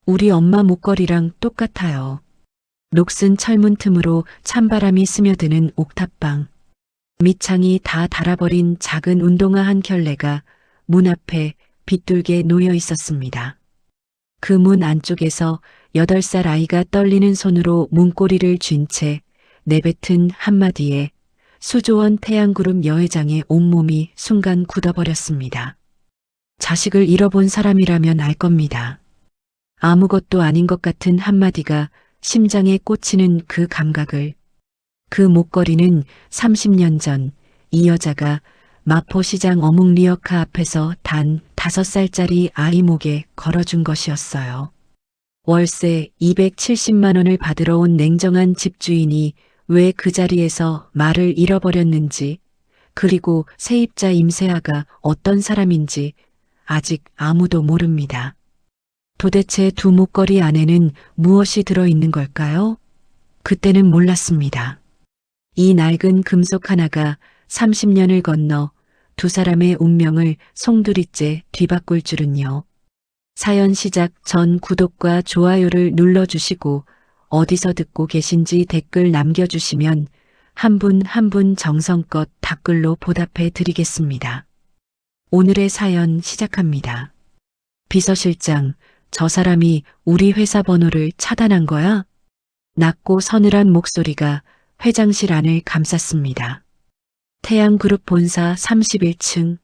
우리 엄마 목걸이랑 똑같아요. 녹슨 철문 틈으로 찬바람이 스며드는 옥탑방. 밑창이 다 닳아버린 작은 운동화 한 켤레가 문 앞에 빗둘게 놓여 있었습니다. 그 문 안쪽에서 8살 아이가 떨리는 손으로 문고리를 쥔 채 내뱉은 한마디에 수조원 태양그룹 여회장의 온몸이 순간 굳어버렸습니다. 자식을 잃어본 사람이라면 알 겁니다. 아무것도 아닌 것 같은 한마디가 심장에 꽂히는 그 감각을. 그 목걸이는 30년 전 이 여자가 마포시장 어묵 리어카 앞에서 단 5살짜리 아이 목에 걸어준 것이었어요. 월세 270만 원을 받으러 온 냉정한 집주인이 왜 그 자리에서 말을 잃어버렸는지, 그리고 세입자 임세아가 어떤 사람인지 아직 아무도 모릅니다. 도대체 두 목걸이 안에는 무엇이 들어있는 걸까요? 그때는 몰랐습니다. 이 낡은 금속 하나가 30년을 건너 두 사람의 운명을 송두리째 뒤바꿀 줄은요. 사연 시작 전 구독과 좋아요를 눌러주시고 어디서 듣고 계신지 댓글 남겨주시면 한 분 한 분 정성껏 답글로 보답해 드리겠습니다. 오늘의 사연 시작합니다. 비서실장, 저 사람이 우리 회사 번호를 차단한 거야? 낮고 서늘한 목소리가 회장실 안을 감쌌습니다. 태양그룹 본사 31층.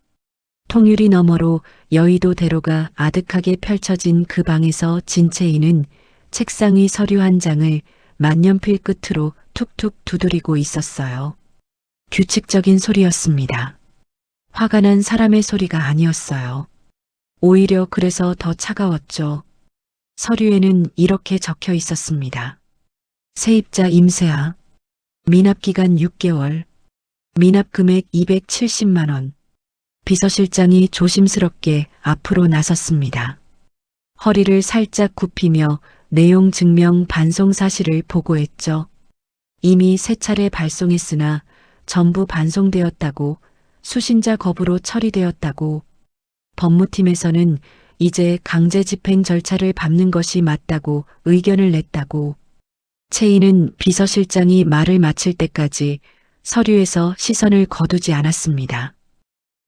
통유리 너머로 여의도 대로가 아득하게 펼쳐진 그 방에서 진채이는 책상 위 서류 한 장을 만년필 끝으로 툭툭 두드리고 있었어요. 규칙적인 소리였습니다. 화가 난 사람의 소리가 아니었어요. 오히려 그래서 더 차가웠죠. 서류에는 이렇게 적혀 있었습니다. 세입자 임세아. 미납기간 6개월. 미납금액 270만 원. 비서실장이 조심스럽게 앞으로 나섰습니다. 허리를 살짝 굽히며 내용 증명 반송 사실을 보고했죠. 이미 3차례 발송했으나 전부 반송되었다고, 수신자 거부로 처리되었다고, 법무팀에서는 이제 강제 집행 절차를 밟는 것이 맞다고 의견을 냈다고. 채인은 비서실장이 말을 마칠 때까지 서류에서 시선을 거두지 않았습니다.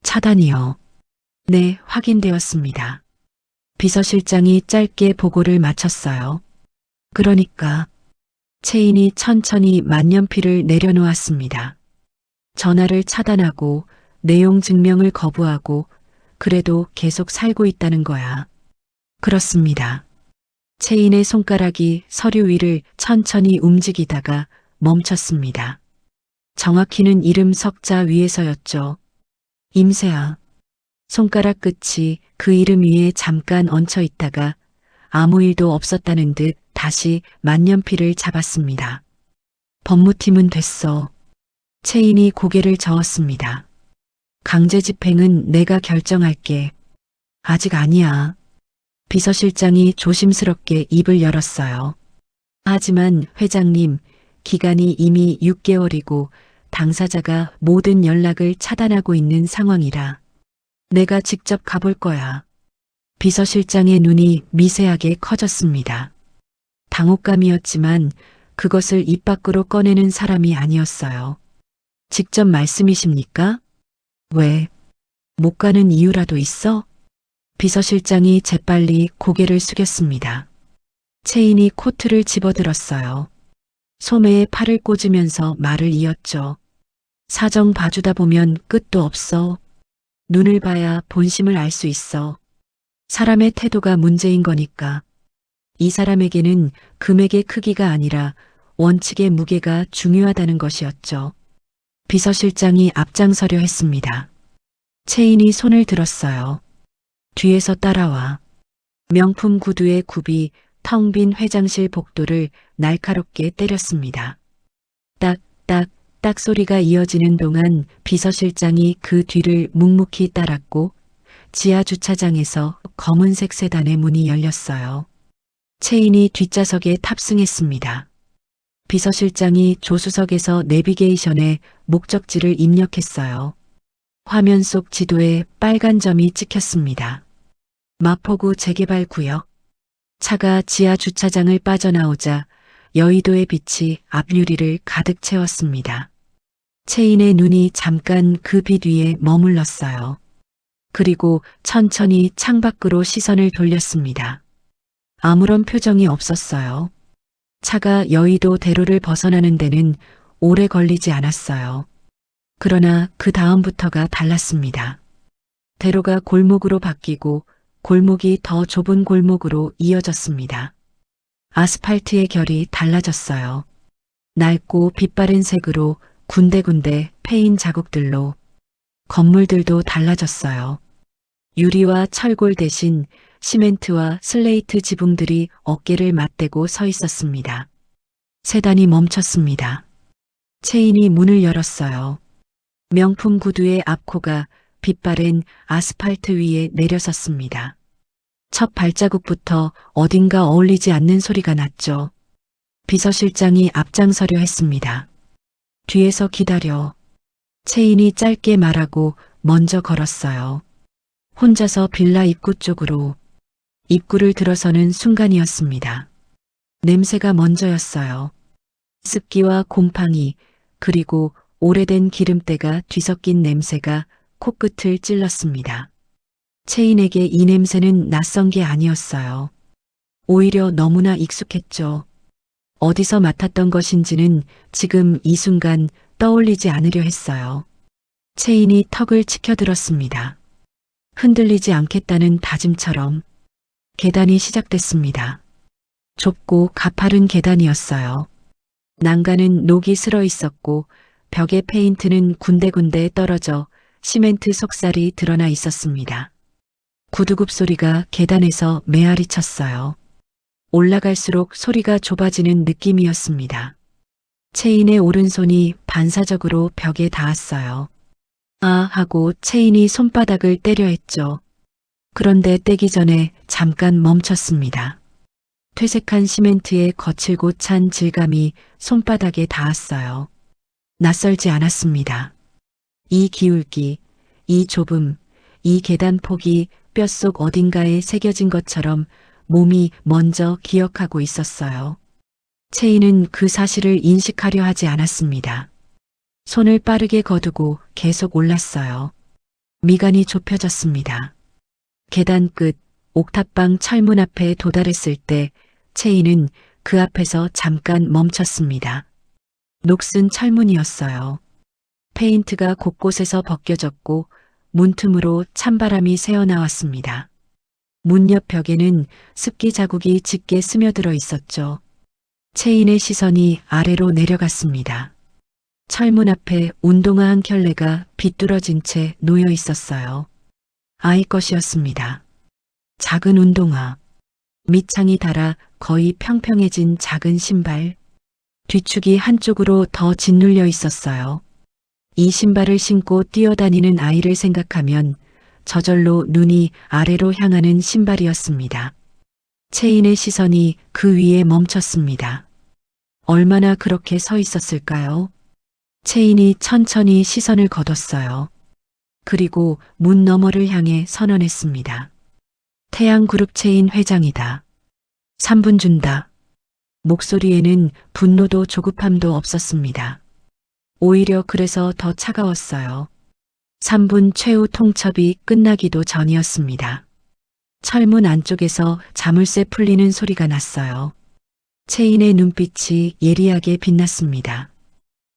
차단이요. 네, 확인되었습니다. 비서실장이 짧게 보고를 마쳤어요. 그러니까 채인이 천천히 만년필을 내려놓았습니다. 전화를 차단하고 내용 증명을 거부하고 그래도 계속 살고 있다는 거야. 그렇습니다. 채인의 손가락이 서류 위를 천천히 움직이다가 멈췄습니다. 정확히는 이름 석자 위에서였죠. 임세아. 손가락 끝이 그 이름 위에 잠깐 얹혀 있다가 아무 일도 없었다는 듯 다시 만년필을 잡았습니다. 법무팀은 됐어. 채인이 고개를 저었습니다. 강제 집행은 내가 결정할게. 아직 아니야. 비서실장이 조심스럽게 입을 열었어요. 하지만 회장님, 기간이 이미 6개월이고 당사자가 모든 연락을 차단하고 있는 상황이라 내가 직접 가볼 거야. 비서실장의 눈이 미세하게 커졌습니다. 당혹감이었지만 그것을 입 밖으로 꺼내는 사람이 아니었어요. 직접 말씀이십니까? 왜? 못 가는 이유라도 있어? 비서실장이 재빨리 고개를 숙였습니다. 채인이 코트를 집어들었어요. 소매에 팔을 꽂으면서 말을 이었죠. 사정 봐주다 보면 끝도 없어. 눈을 봐야 본심을 알 수 있어. 사람의 태도가 문제인 거니까. 이 사람에게는 금액의 크기가 아니라 원칙의 무게가 중요하다는 것이었죠. 비서실장이 앞장서려 했습니다. 채인이 손을 들었어요. 뒤에서 따라와. 명품 구두의 굽이 텅 빈 회장실 복도를 날카롭게 때렸습니다. 딱, 딱, 딱 소리가 이어지는 동안 비서실장이 그 뒤를 묵묵히 따랐고 지하 주차장에서 검은색 세단의 문이 열렸어요. 채인이 뒷좌석에 탑승했습니다. 비서실장이 조수석에서 내비게이션에 목적지를 입력했어요. 화면 속 지도에 빨간 점이 찍혔습니다. 마포구 재개발 구역. 차가 지하 주차장을 빠져나오자 여의도의 빛이 앞유리를 가득 채웠습니다. 채인의 눈이 잠깐 그 빛 위에 머물렀어요. 그리고 천천히 창밖으로 시선을 돌렸습니다. 아무런 표정이 없었어요. 차가 여의도 대로를 벗어나는 데는 오래 걸리지 않았어요. 그러나 그 다음부터가 달랐습니다. 대로가 골목으로 바뀌고 골목이 더 좁은 골목으로 이어졌습니다. 아스팔트의 결이 달라졌어요. 낡고 빛바랜 색으로 군데군데 패인 자국들로. 건물들도 달라졌어요. 유리와 철골 대신 시멘트와 슬레이트 지붕들이 어깨를 맞대고 서 있었습니다. 세단이 멈췄습니다. 채인이 문을 열었어요. 명품 구두의 앞코가 빛바랜 아스팔트 위에 내려섰습니다. 첫 발자국부터 어딘가 어울리지 않는 소리가 났죠. 비서실장이 앞장서려 했습니다. 뒤에서 기다려. 채인이 짧게 말하고 먼저 걸었어요. 혼자서 빌라 입구 쪽으로. 입구를 들어서는 순간이었습니다. 냄새가 먼저였어요. 습기와 곰팡이 그리고 오래된 기름때가 뒤섞인 냄새가 코끝을 찔렀습니다. 채인에게 이 냄새는 낯선 게 아니었어요. 오히려 너무나 익숙했죠. 어디서 맡았던 것인지는 지금 이 순간 떠올리지 않으려 했어요. 채인이 턱을 치켜들었습니다. 흔들리지 않겠다는 다짐처럼. 계단이 시작됐습니다. 좁고 가파른 계단이었어요. 난간은 녹이 슬어 있었고 벽의 페인트는 군데군데 떨어져 시멘트 속살이 드러나 있었습니다. 구두굽 소리가 계단에서 메아리 쳤어요. 올라갈수록 소리가 좁아지는 느낌이었습니다. 채인의 오른손이 반사적으로 벽에 닿았어요. 아 하고 채인이 손바닥을 때려 했죠. 그런데 떼기 전에 잠깐 멈췄습니다. 퇴색한 시멘트의 거칠고 찬 질감이 손바닥에 닿았어요. 낯설지 않았습니다. 이 기울기, 이 좁음, 이 계단 폭이 뼛속 어딘가에 새겨진 것처럼 몸이 먼저 기억하고 있었어요. 채인은 그 사실을 인식하려 하지 않았습니다. 손을 빠르게 거두고 계속 올랐어요. 미간이 좁혀졌습니다. 계단 끝 옥탑방 철문 앞에 도달했을 때 채인은 그 앞에서 잠깐 멈췄습니다. 녹슨 철문이었어요. 페인트가 곳곳에서 벗겨졌고 문틈으로 찬바람이 새어나왔습니다. 문 옆 벽에는 습기 자국이 짙게 스며들어 있었죠. 채인의 시선이 아래로 내려갔습니다. 철문 앞에 운동화 한 켤레가 비뚤어진 채 놓여 있었어요. 아이 것이었습니다. 작은 운동화. 밑창이 닳아 거의 평평해진 작은 신발. 뒤축이 한쪽으로 더 짓눌려 있었어요. 이 신발을 신고 뛰어다니는 아이를 생각하면 저절로 눈이 아래로 향하는 신발이었습니다. 채인의 시선이 그 위에 멈췄습니다. 얼마나 그렇게 서 있었을까요? 채인이 천천히 시선을 거뒀어요. 그리고 문 너머를 향해 선언했습니다. 태양그룹 채인 회장이다. 3분 준다. 목소리에는 분노도 조급함도 없었습니다. 오히려 그래서 더 차가웠어요. 3분 최후 통첩이 끝나기도 전이었습니다. 철문 안쪽에서 자물쇠 풀리는 소리가 났어요. 채인의 눈빛이 예리하게 빛났습니다.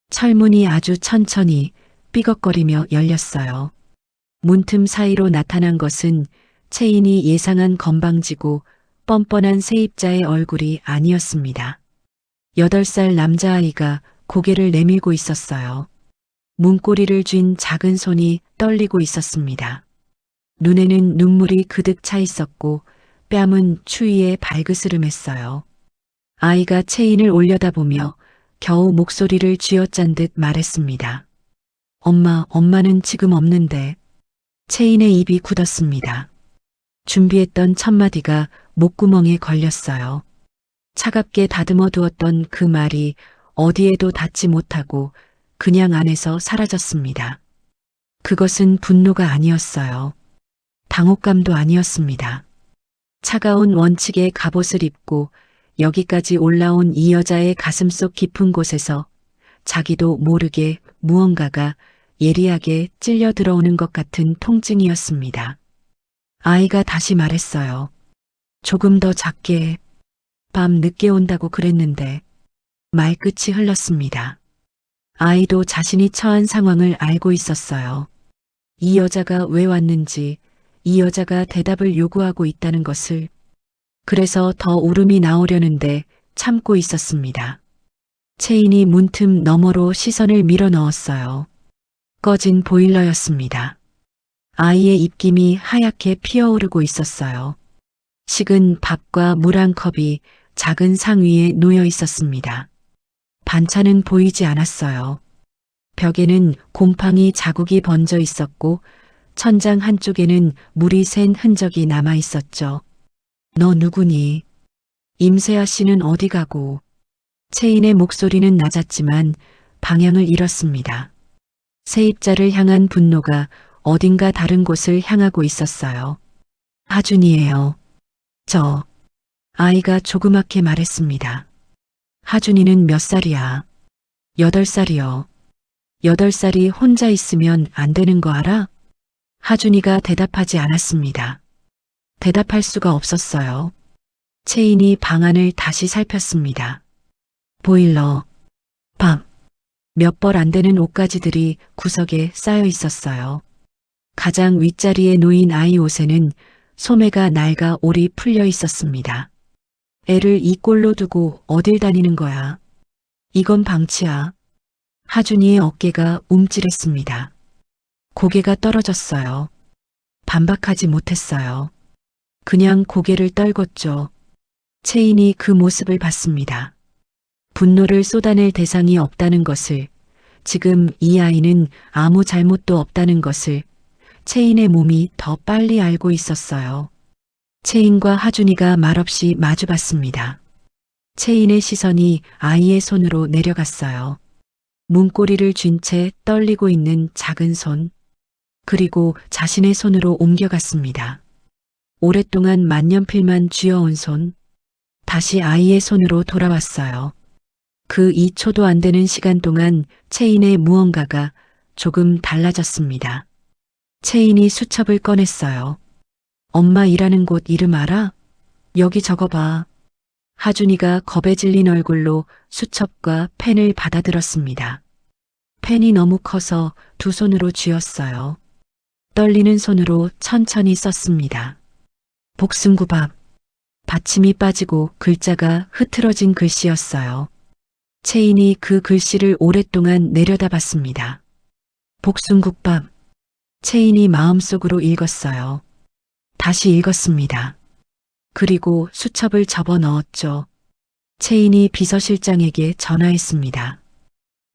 철문이 아주 천천히 삐걱거리며 열렸어요. 문틈 사이로 나타난 것은 채인이 예상한 건방지고 뻔뻔한 세입자의 얼굴이 아니었습니다. 8살 남자아이가 고개를 내밀고 있었어요. 문고리를 쥔 작은 손이 떨리고 있었습니다. 눈에는 눈물이 그득 차 있었고 뺨은 추위에 발그스름했어요. 아이가 채인을 올려다보며 겨우 목소리를 쥐어짠 듯 말했습니다. 엄마는 지금 없는데. 채인의 입이 굳었습니다. 준비했던 첫마디가 목구멍에 걸렸어요. 차갑게 다듬어 두었던 그 말이 어디에도 닿지 못하고 그냥 안에서 사라졌습니다. 그것은 분노가 아니었어요. 당혹감도 아니었습니다. 차가운 원칙의 갑옷을 입고 여기까지 올라온 이 여자의 가슴속 깊은 곳에서 자기도 모르게 무언가가 예리하게 찔려 들어오는 것 같은 통증이었습니다. 아이가 다시 말했어요. 조금 더 작게. 밤 늦게 온다고 그랬는데. 말끝이 흘렀습니다. 아이도 자신이 처한 상황을 알고 있었어요. 이 여자가 왜 왔는지, 이 여자가 대답을 요구하고 있다는 것을. 그래서 더 울음이 나오려는데 참고 있었습니다. 채인이 문틈 너머로 시선을 밀어 넣었어요. 꺼진 보일러였습니다. 아이의 입김이 하얗게 피어오르고 있었어요. 식은 밥과 물 한 컵이 작은 상 위에 놓여 있었습니다. 반찬은 보이지 않았어요. 벽에는 곰팡이 자국이 번져 있었고 천장 한쪽에는 물이 샌 흔적이 남아 있었죠. 너 누구니? 임세아 씨는 어디 가고? 채인의 목소리는 낮았지만 방향을 잃었습니다. 세입자를 향한 분노가 어딘가 다른 곳을 향하고 있었어요. 하준이에요. 저. 아이가 조그맣게 말했습니다. 하준이는 몇 살이야? 8살이요. 8살이 혼자 있으면 안 되는 거 알아? 하준이가 대답하지 않았습니다. 대답할 수가 없었어요. 채인이 방안을 다시 살폈습니다. 보일러, 밥, 몇 벌 안 되는 옷가지들이 구석에 쌓여 있었어요. 가장 윗자리에 놓인 아이 옷에는 소매가 낡아 올이 풀려 있었습니다. 애를 이 꼴로 두고 어딜 다니는 거야? 이건 방치야. 하준이의 어깨가 움찔했습니다. 고개가 떨어졌어요. 반박하지 못했어요. 그냥 고개를 떨궜죠. 채인이 그 모습을 봤습니다. 분노를 쏟아낼 대상이 없다는 것을, 지금 이 아이는 아무 잘못도 없다는 것을 채인의 몸이 더 빨리 알고 있었어요. 채인과 하준이가 말없이 마주봤습니다. 채인의 시선이 아이의 손으로 내려갔어요. 문고리를 쥔 채 떨리고 있는 작은 손, 그리고 자신의 손으로 옮겨갔습니다. 오랫동안 만년필만 쥐어온 손, 다시 아이의 손으로 돌아왔어요. 그 2초도 안 되는 시간 동안 채인의 무언가가 조금 달라졌습니다. 채인이 수첩을 꺼냈어요. 엄마 일하는 곳 이름 알아? 여기 적어봐. 하준이가 겁에 질린 얼굴로 수첩과 펜을 받아들었습니다. 펜이 너무 커서 두 손으로 쥐었어요. 떨리는 손으로 천천히 썼습니다. 복숭구밥. 받침이 빠지고 글자가 흐트러진 글씨였어요. 채인이 그 글씨를 오랫동안 내려다봤습니다. 복숭국밥. 채인이 마음속으로 읽었어요. 다시 읽었습니다. 그리고 수첩을 접어 넣었죠. 채인이 비서실장에게 전화했습니다.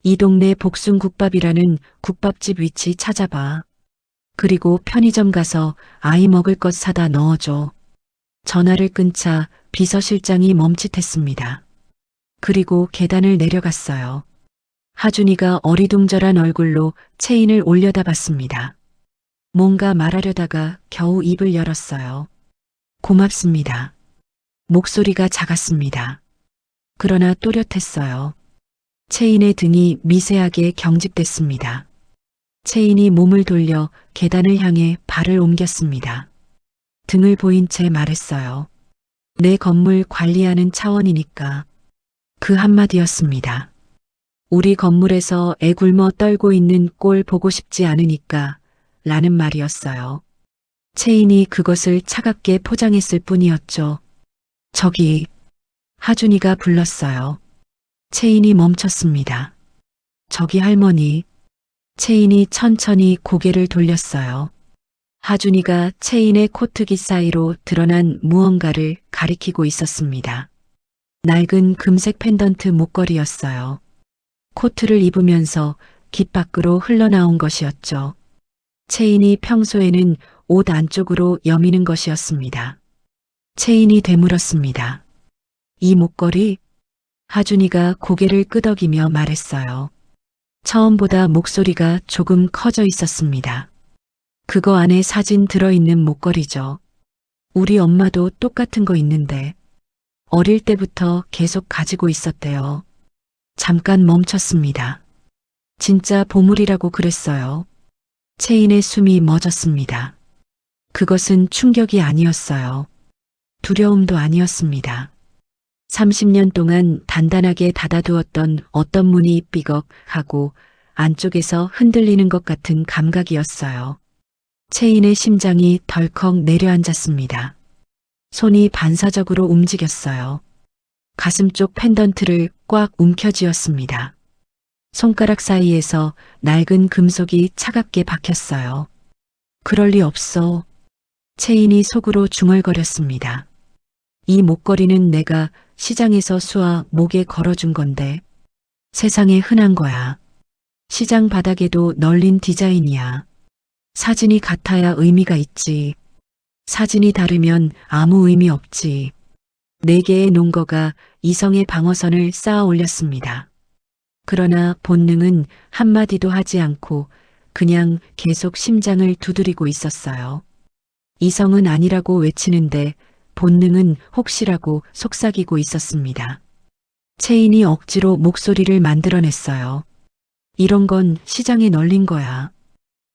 이 동네 복숭국밥이라는 국밥집 위치 찾아봐. 그리고 편의점 가서 아이 먹을 것 사다 넣어줘. 전화를 끊자 비서실장이 멈칫했습니다. 그리고 계단을 내려갔어요. 하준이가 어리둥절한 얼굴로 채인을 올려다봤습니다. 뭔가 말하려다가 겨우 입을 열었어요. 고맙습니다. 목소리가 작았습니다. 그러나 또렷했어요. 채인의 등이 미세하게 경직됐습니다. 채인이 몸을 돌려 계단을 향해 발을 옮겼습니다. 등을 보인 채 말했어요. 내 건물 관리하는 차원이니까. 그 한마디였습니다. 우리 건물에서 애 굶어 떨고 있는 꼴 보고 싶지 않으니까 라는 말이었어요. 채인이 그것을 차갑게 포장했을 뿐이었죠. 저기, 하준이가 불렀어요. 채인이 멈췄습니다. 저기 할머니. 채인이 천천히 고개를 돌렸어요. 하준이가 채인의 코트기 사이로 드러난 무언가를 가리키고 있었습니다. 낡은 금색 펜던트 목걸이였어요. 코트를 입으면서 깃 밖으로 흘러나온 것이었죠. 채인이 평소에는 옷 안쪽으로 여미는 것이었습니다. 채인이 되물었습니다. 이 목걸이? 하준이가 고개를 끄덕이며 말했어요. 처음보다 목소리가 조금 커져 있었습니다. 그거 안에 사진 들어있는 목걸이죠. 우리 엄마도 똑같은 거 있는데 어릴 때부터 계속 가지고 있었대요. 잠깐 멈췄습니다. 진짜 보물이라고 그랬어요. 채인의 숨이 멎었습니다. 그것은 충격이 아니었어요. 두려움도 아니었습니다. 30년 동안 단단하게 닫아두었던 어떤 문이 삐걱하고 안쪽에서 흔들리는 것 같은 감각이었어요. 채인의 심장이 덜컥 내려앉았습니다. 손이 반사적으로 움직였어요. 가슴 쪽 펜던트를 꽉 움켜쥐었습니다. 손가락 사이에서 낡은 금속이 차갑게 박혔어요. 그럴 리 없어. 채인이 속으로 중얼거렸습니다. 이 목걸이는 내가 시장에서 수아 목에 걸어준 건데 세상에 흔한 거야. 시장 바닥에도 널린 디자인이야. 사진이 같아야 의미가 있지. 사진이 다르면 아무 의미 없지. 4개의 농거가 이성의 방어선을 쌓아 올렸습니다. 그러나 본능은 한마디도 하지 않고 그냥 계속 심장을 두드리고 있었어요. 이성은 아니라고 외치는데 본능은 혹시라고 속삭이고 있었습니다. 채인이 억지로 목소리를 만들어냈어요. 이런 건 시장에 널린 거야.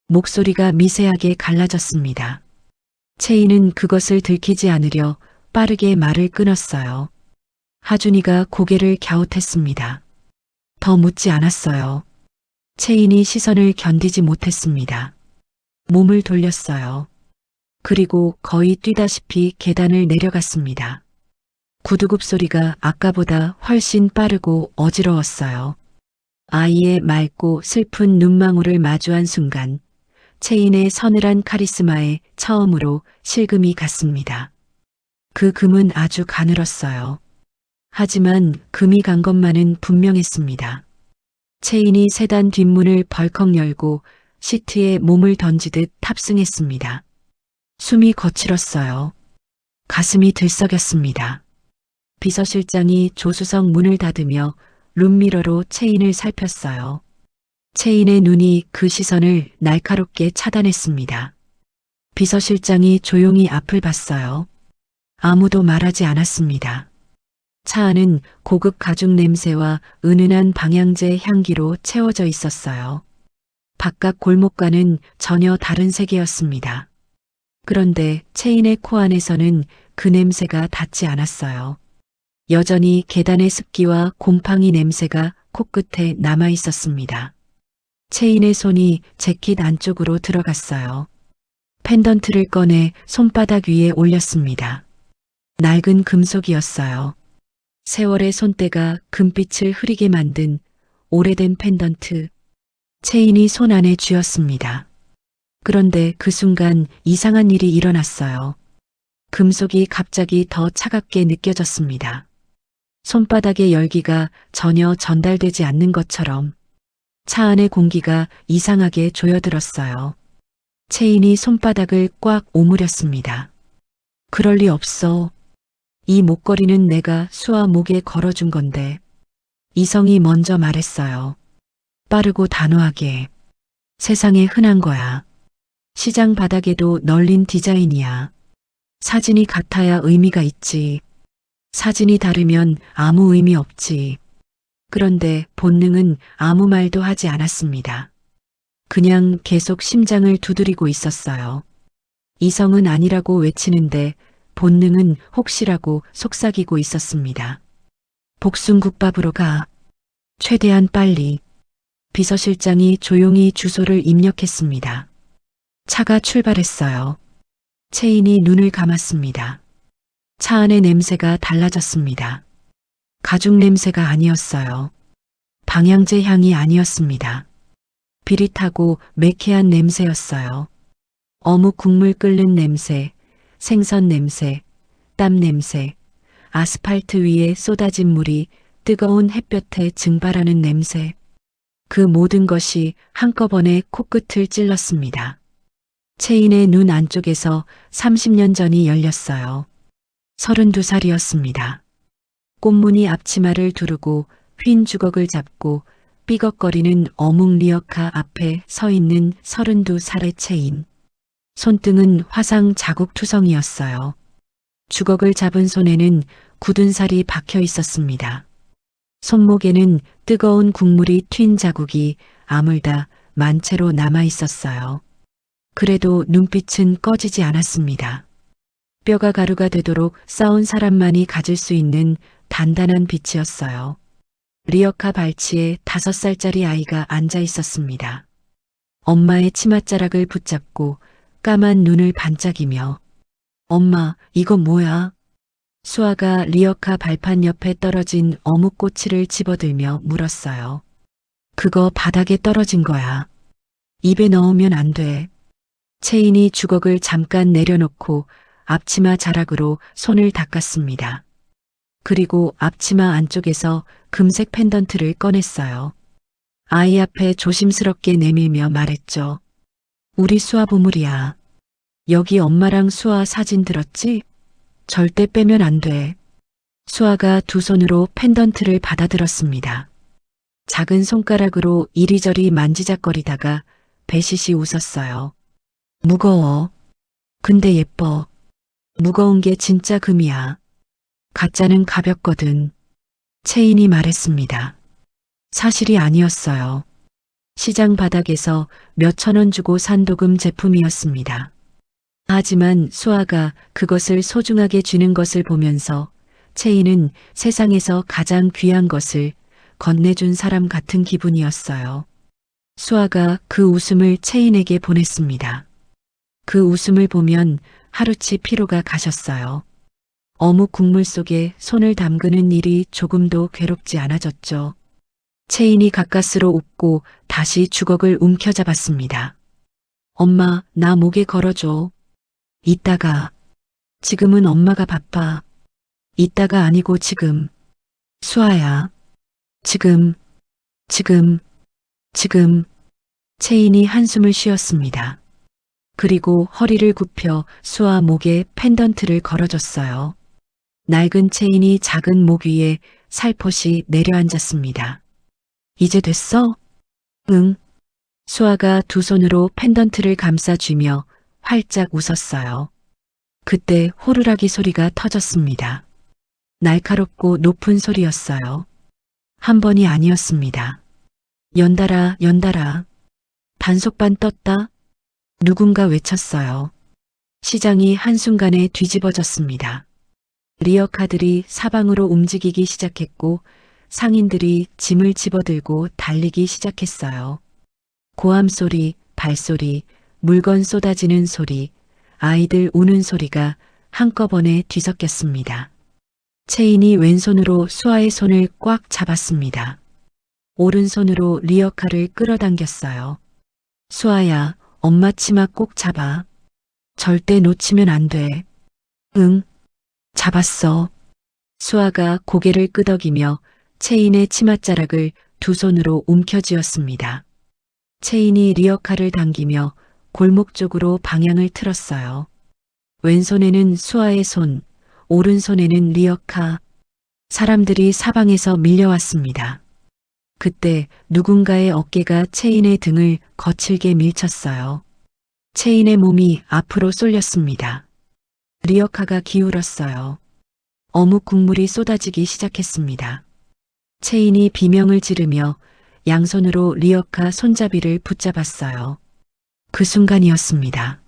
목소리가 미세하게 갈라졌습니다. 채인은 그것을 들키지 않으려 빠르게 말을 끊었어요. 하준이가 고개를 갸웃했습니다. 더 묻지 않았어요. 채인이 시선을 견디지 못했습니다. 몸을 돌렸어요. 그리고 거의 뛰다시피 계단을 내려갔습니다. 구두굽 소리가 아까보다 훨씬 빠르고 어지러웠어요. 아이의 맑고 슬픈 눈망울을 마주한 순간 채인의 서늘한 카리스마에 처음으로 실금이 갔습니다. 그 금은 아주 가늘었어요. 하지만 금이 간 것만은 분명했습니다. 채인이 세단 뒷문을 벌컥 열고 시트에 몸을 던지듯 탑승했습니다. 숨이 거칠었어요. 가슴이 들썩였습니다. 비서실장이 조수석 문을 닫으며 룸미러로 채인을 살폈어요. 채인의 눈이 그 시선을 날카롭게 차단했습니다. 비서실장이 조용히 앞을 봤어요. 아무도 말하지 않았습니다. 차 안은 고급 가죽 냄새와 은은한 방향제 향기로 채워져 있었어요. 바깥 골목과는 전혀 다른 세계였습니다. 그런데 채인의 코 안에서는 그 냄새가 닿지 않았어요. 여전히 계단의 습기와 곰팡이 냄새가 코끝에 남아 있었습니다. 채인의 손이 재킷 안쪽으로 들어갔어요. 펜던트를 꺼내 손바닥 위에 올렸습니다. 낡은 금속이었어요. 세월의 손때가 금빛을 흐리게 만든 오래된 펜던트. 채인이 손 안에 쥐었습니다. 그런데 그 순간 이상한 일이 일어났어요. 금속이 갑자기 더 차갑게 느껴졌습니다. 손바닥의 열기가 전혀 전달되지 않는 것처럼 차 안의 공기가 이상하게 조여들었어요. 채인이 손바닥을 꽉 오므렸습니다. 그럴 리 없어. 이 목걸이는 내가 수아 목에 걸어준 건데. 이성이 먼저 말했어요. 빠르고 단호하게. 세상에 흔한 거야. 시장 바닥에도 널린 디자인이야. 사진이 같아야 의미가 있지. 사진이 다르면 아무 의미 없지. 그런데 본능은 아무 말도 하지 않았습니다. 그냥 계속 심장을 두드리고 있었어요. 이성은 아니라고 외치는데 본능은 혹시라고 속삭이고 있었습니다. 복숭국밥으로 가. 최대한 빨리. 비서실장이 조용히 주소를 입력했습니다. 차가 출발했어요. 채인이 눈을 감았습니다. 차 안의 냄새가 달라졌습니다. 가죽 냄새가 아니었어요. 방향제 향이 아니었습니다. 비릿하고 매캐한 냄새였어요. 어묵 국물 끓는 냄새, 생선 냄새, 땀 냄새, 아스팔트 위에 쏟아진 물이 뜨거운 햇볕에 증발하는 냄새. 그 모든 것이 한꺼번에 코끝을 찔렀습니다. 채인의 눈 안쪽에서 30년 전이 열렸어요. 32살이었습니다. 꽃무늬 앞치마를 두르고 휜 주걱을 잡고 삐걱거리는 어묵 리어카 앞에 서 있는 32살의 채인. 손등은 화상 자국투성이었어요. 주걱을 잡은 손에는 굳은 살이 박혀 있었습니다. 손목에는 뜨거운 국물이 튄 자국이 아물다 만채로 남아 있었어요. 그래도 눈빛은 꺼지지 않았습니다. 뼈가 가루가 되도록 싸운 사람만이 가질 수 있는 단단한 빛이었어요. 리어카 발치에 5살짜리 아이가 앉아 있었습니다. 엄마의 치맛자락을 붙잡고 까만 눈을 반짝이며 엄마, 이거 뭐야? 수아가 리어카 발판 옆에 떨어진 어묵꼬치를 집어들며 물었어요. 그거 바닥에 떨어진 거야. 입에 넣으면 안 돼. 채인이 주걱을 잠깐 내려놓고 앞치마 자락으로 손을 닦았습니다. 그리고 앞치마 안쪽에서 금색 펜던트를 꺼냈어요. 아이 앞에 조심스럽게 내밀며 말했죠. 우리 수아 보물이야. 여기 엄마랑 수아 사진 들었지? 절대 빼면 안 돼. 수아가 두 손으로 펜던트를 받아들었습니다. 작은 손가락으로 이리저리 만지작거리다가 배시시 웃었어요. 무거워. 근데 예뻐. 무거운 게 진짜 금이야. 가짜는 가볍거든. 채인이 말했습니다. 사실이 아니었어요. 시장 바닥에서 몇천 원 주고 산 도금 제품이었습니다. 하지만 수아가 그것을 소중하게 쥐는 것을 보면서 채인은 세상에서 가장 귀한 것을 건네준 사람 같은 기분이었어요. 수아가 그 웃음을 채인에게 보냈습니다. 그 웃음을 보면 하루치 피로가 가셨어요. 어묵 국물 속에 손을 담그는 일이 조금도 괴롭지 않아졌죠. 채인이 가까스로 웃고 다시 주걱을 움켜잡았습니다. 엄마, 나 목에 걸어줘. 이따가. 지금은 엄마가 바빠. 이따가 아니고 지금. 수아야. 지금. 채인이 한숨을 쉬었습니다. 그리고 허리를 굽혀 수아 목에 펜던트를 걸어줬어요. 낡은 체인이 작은 목 위에 살포시 내려앉았습니다. 이제 됐어? 응. 수아가 두 손으로 펜던트를 감싸쥐며 활짝 웃었어요. 그때 호루라기 소리가 터졌습니다. 날카롭고 높은 소리였어요. 한 번이 아니었습니다. 연달아. 반속반 떴다. 누군가 외쳤어요. 시장이 한순간에 뒤집어졌습니다. 리어카들이 사방으로 움직이기 시작했고 상인들이 짐을 집어들고 달리기 시작했어요. 고함 소리, 발소리, 물건 쏟아지는 소리, 아이들 우는 소리가 한꺼번에 뒤섞였습니다. 채인이 왼손으로 수아의 손을 꽉 잡았습니다. 오른손으로 리어카를 끌어당겼어요. 수아야, 엄마 치마 꼭 잡아. 절대 놓치면 안 돼. 응, 잡았어. 수아가 고개를 끄덕이며 채인의 치맛자락을 두 손으로 움켜쥐었습니다. 채인이 리어카를 당기며 골목 쪽으로 방향을 틀었어요. 왼손에는 수아의 손, 오른손에는 리어카. 사람들이 사방에서 밀려왔습니다. 그때 누군가의 어깨가 채인의 등을 거칠게 밀쳤어요. 채인의 몸이 앞으로 쏠렸습니다. 리어카가 기울었어요. 어묵 국물이 쏟아지기 시작했습니다. 채인이 비명을 지르며 양손으로 리어카 손잡이를 붙잡았어요. 그 순간이었습니다.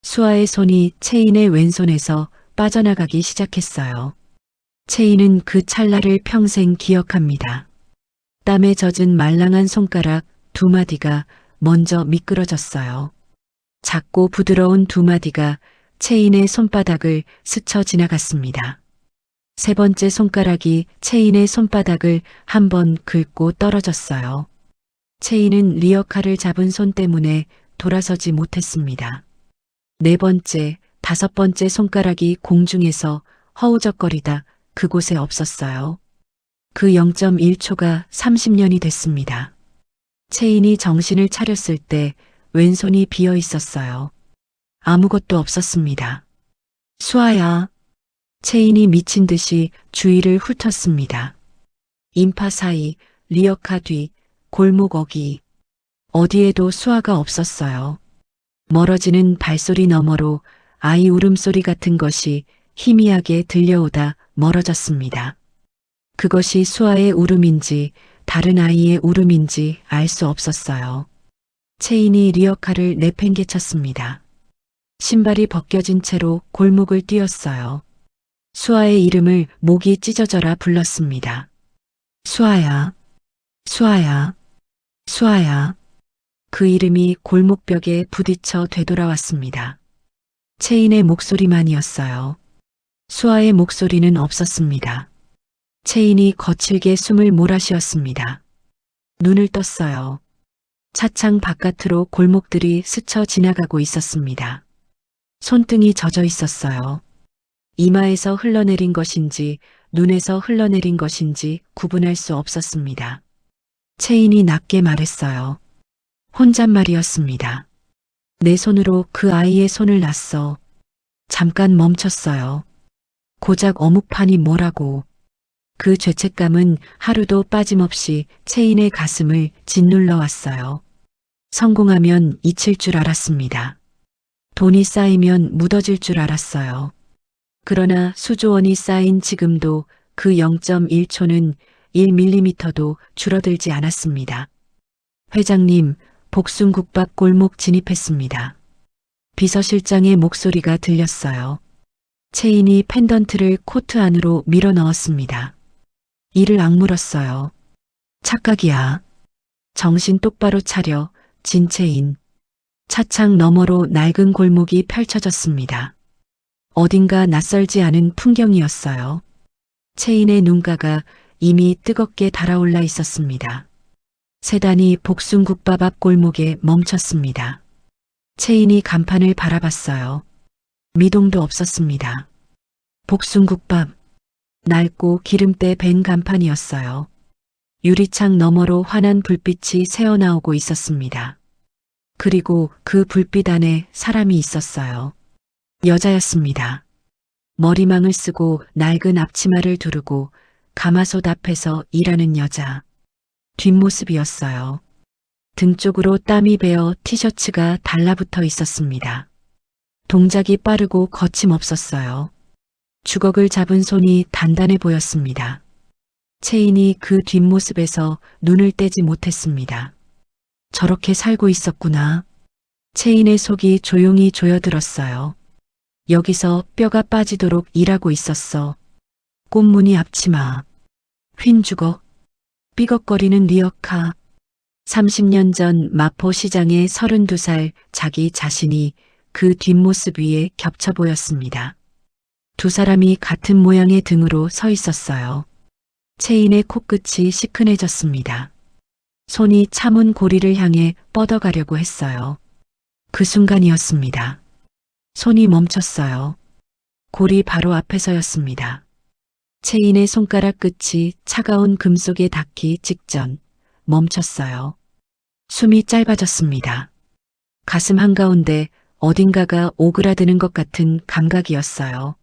수아의 손이 채인의 왼손에서 빠져나가기 시작했어요. 채인은 그 찰나를 평생 기억합니다. 땀에 젖은 말랑한 손가락 두 마디가 먼저 미끄러졌어요. 작고 부드러운 두 마디가 채인의 손바닥을 스쳐 지나갔습니다. 세 번째 손가락이 채인의 손바닥을 한 번 긁고 떨어졌어요. 채인은 리어카를 잡은 손 때문에 돌아서지 못했습니다. 네 번째, 다섯 번째 손가락이 공중에서 허우적거리다 그곳에 없었어요. 그 0.1초가 30년이 됐습니다. 채인이 정신을 차렸을 때 왼손이 비어 있었어요. 아무것도 없었습니다. 수아야. 채인이 미친 듯이 주위를 훑었습니다. 인파 사이, 리어카 뒤, 골목 어귀. 어디에도 수아가 없었어요. 멀어지는 발소리 너머로 아이 울음소리 같은 것이 희미하게 들려오다 멀어졌습니다. 그것이 수아의 울음인지 다른 아이의 울음인지 알 수 없었어요. 체인이 리어카를 내팽개쳤습니다. 신발이 벗겨진 채로 골목을 뛰었어요. 수아의 이름을 목이 찢어져라 불렀습니다. 수아야, 수아야, 수아야. 그 이름이 골목벽에 부딪혀 되돌아왔습니다. 체인의 목소리만이었어요. 수아의 목소리는 없었습니다. 체인이 거칠게 숨을 몰아쉬었습니다. 눈을 떴어요. 차창 바깥으로 골목들이 스쳐 지나가고 있었습니다. 손등이 젖어 있었어요. 이마에서 흘러내린 것인지 눈에서 흘러내린 것인지 구분할 수 없었습니다. 체인이 낮게 말했어요. 혼잣말이었습니다. 내 손으로 그 아이의 손을 놨어. 잠깐 멈췄어요. 고작 어묵판이 뭐라고. 그 죄책감은 하루도 빠짐없이 체인의 가슴을 짓눌러 왔어요. 성공하면 잊힐 줄 알았습니다. 돈이 쌓이면 묻어질 줄 알았어요. 그러나 수조 원이 쌓인 지금도 그 0.1초는 1mm도 줄어들지 않았습니다. 회장님, 복숭국밥 골목 진입했습니다. 비서실장의 목소리가 들렸어요. 체인이 펜던트를 코트 안으로 밀어 넣었습니다. 이를 악물었어요. 착각이야. 정신 똑바로 차려, 진체인. 차창 너머로 낡은 골목이 펼쳐졌습니다. 어딘가 낯설지 않은 풍경이었어요. 체인의 눈가가 이미 뜨겁게 달아올라 있었습니다. 세단이 복숭국밥 앞 골목에 멈췄습니다. 체인이 간판을 바라봤어요. 미동도 없었습니다. 복숭국밥. 낡고 기름때 밴 간판이었어요. 유리창 너머로 환한 불빛이 새어나오고 있었습니다. 그리고 그 불빛 안에 사람이 있었어요. 여자였습니다. 머리망을 쓰고 낡은 앞치마를 두르고 가마솥 앞에서 일하는 여자. 뒷모습이었어요. 등 쪽으로 땀이 배어 티셔츠가 달라붙어 있었습니다. 동작이 빠르고 거침없었어요. 주걱을 잡은 손이 단단해 보였습니다. 체인이 그 뒷모습에서 눈을 떼지 못했습니다. 저렇게 살고 있었구나. 체인의 속이 조용히 조여들었어요. 여기서 뼈가 빠지도록 일하고 있었어. 꽃무늬 앞치마, 휜 주걱, 삐걱거리는 리어카. 30년 전 마포시장의 32살 자기 자신이 그 뒷모습 위에 겹쳐 보였습니다. 두 사람이 같은 모양의 등으로 서 있었어요. 체인의 코끝이 시큰해졌습니다. 손이 참은 고리를 향해 뻗어가려고 했어요. 그 순간이었습니다. 손이 멈췄어요. 고리 바로 앞에서였습니다. 체인의 손가락 끝이 차가운 금속에 닿기 직전 멈췄어요. 숨이 짧아졌습니다. 가슴 한가운데 어딘가가 오그라드는 것 같은 감각이었어요.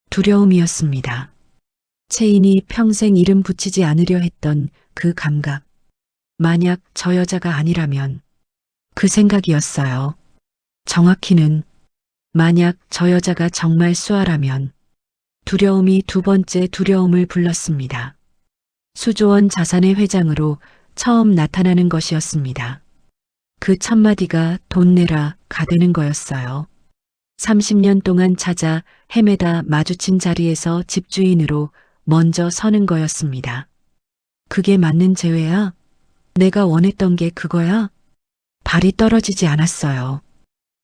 두려움이었습니다. 체인이 평생 이름 붙이지 않으려 했던 그 감각. 만약 저 여자가 아니라면 그 생각이었어요. 정확히는 만약 저 여자가 정말 수아라면 두려움이 두 번째 두려움을 불렀습니다. 수조원 자산의 회장으로 처음 나타나는 것이었습니다. 그 첫마디가 돈 내라 가되는 거였어요. 30년 동안 찾아 헤매다 마주친 자리에서 집주인으로 먼저 서는 거였습니다. 그게 맞는 재회야? 내가 원했던 게 그거야? 발이 떨어지지 않았어요.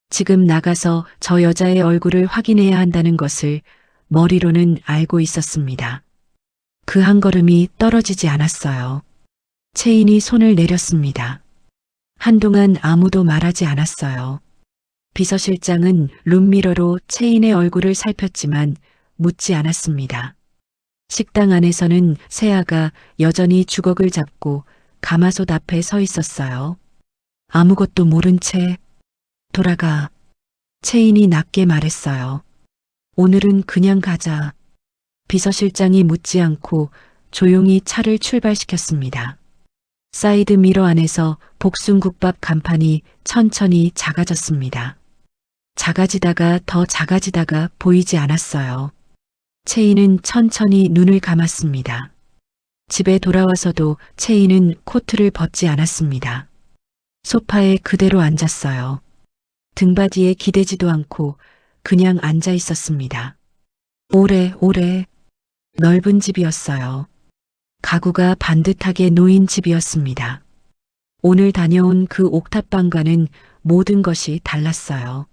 지금 나가서 저 여자의 얼굴을 확인해야 한다는 것을 머리로는 알고 있었습니다. 그 한 걸음이 떨어지지 않았어요. 체인이 손을 내렸습니다. 한동안 아무도 말하지 않았어요. 비서실장은 룸미러로 체인의 얼굴을 살폈지만 묻지 않았습니다. 식당 안에서는 세아가 여전히 주걱을 잡고 가마솥 앞에 서 있었어요. 아무것도 모른 채 돌아가. 체인이 낮게 말했어요. 오늘은 그냥 가자. 비서실장이 묻지 않고 조용히 차를 출발시켰습니다. 사이드 미러 안에서 복숭국밥 간판이 천천히 작아졌습니다. 작아지다가 더 작아지다가 보이지 않았어요. 채인은 천천히 눈을 감았습니다. 집에 돌아와서도 채인은 코트를 벗지 않았습니다. 소파에 그대로 앉았어요. 등받이에 기대지도 않고 그냥 앉아 있었습니다. 오래 넓은 집이었어요. 가구가 반듯하게 놓인 집이었습니다. 오늘 다녀온 그 옥탑방과는 모든 것이 달랐어요.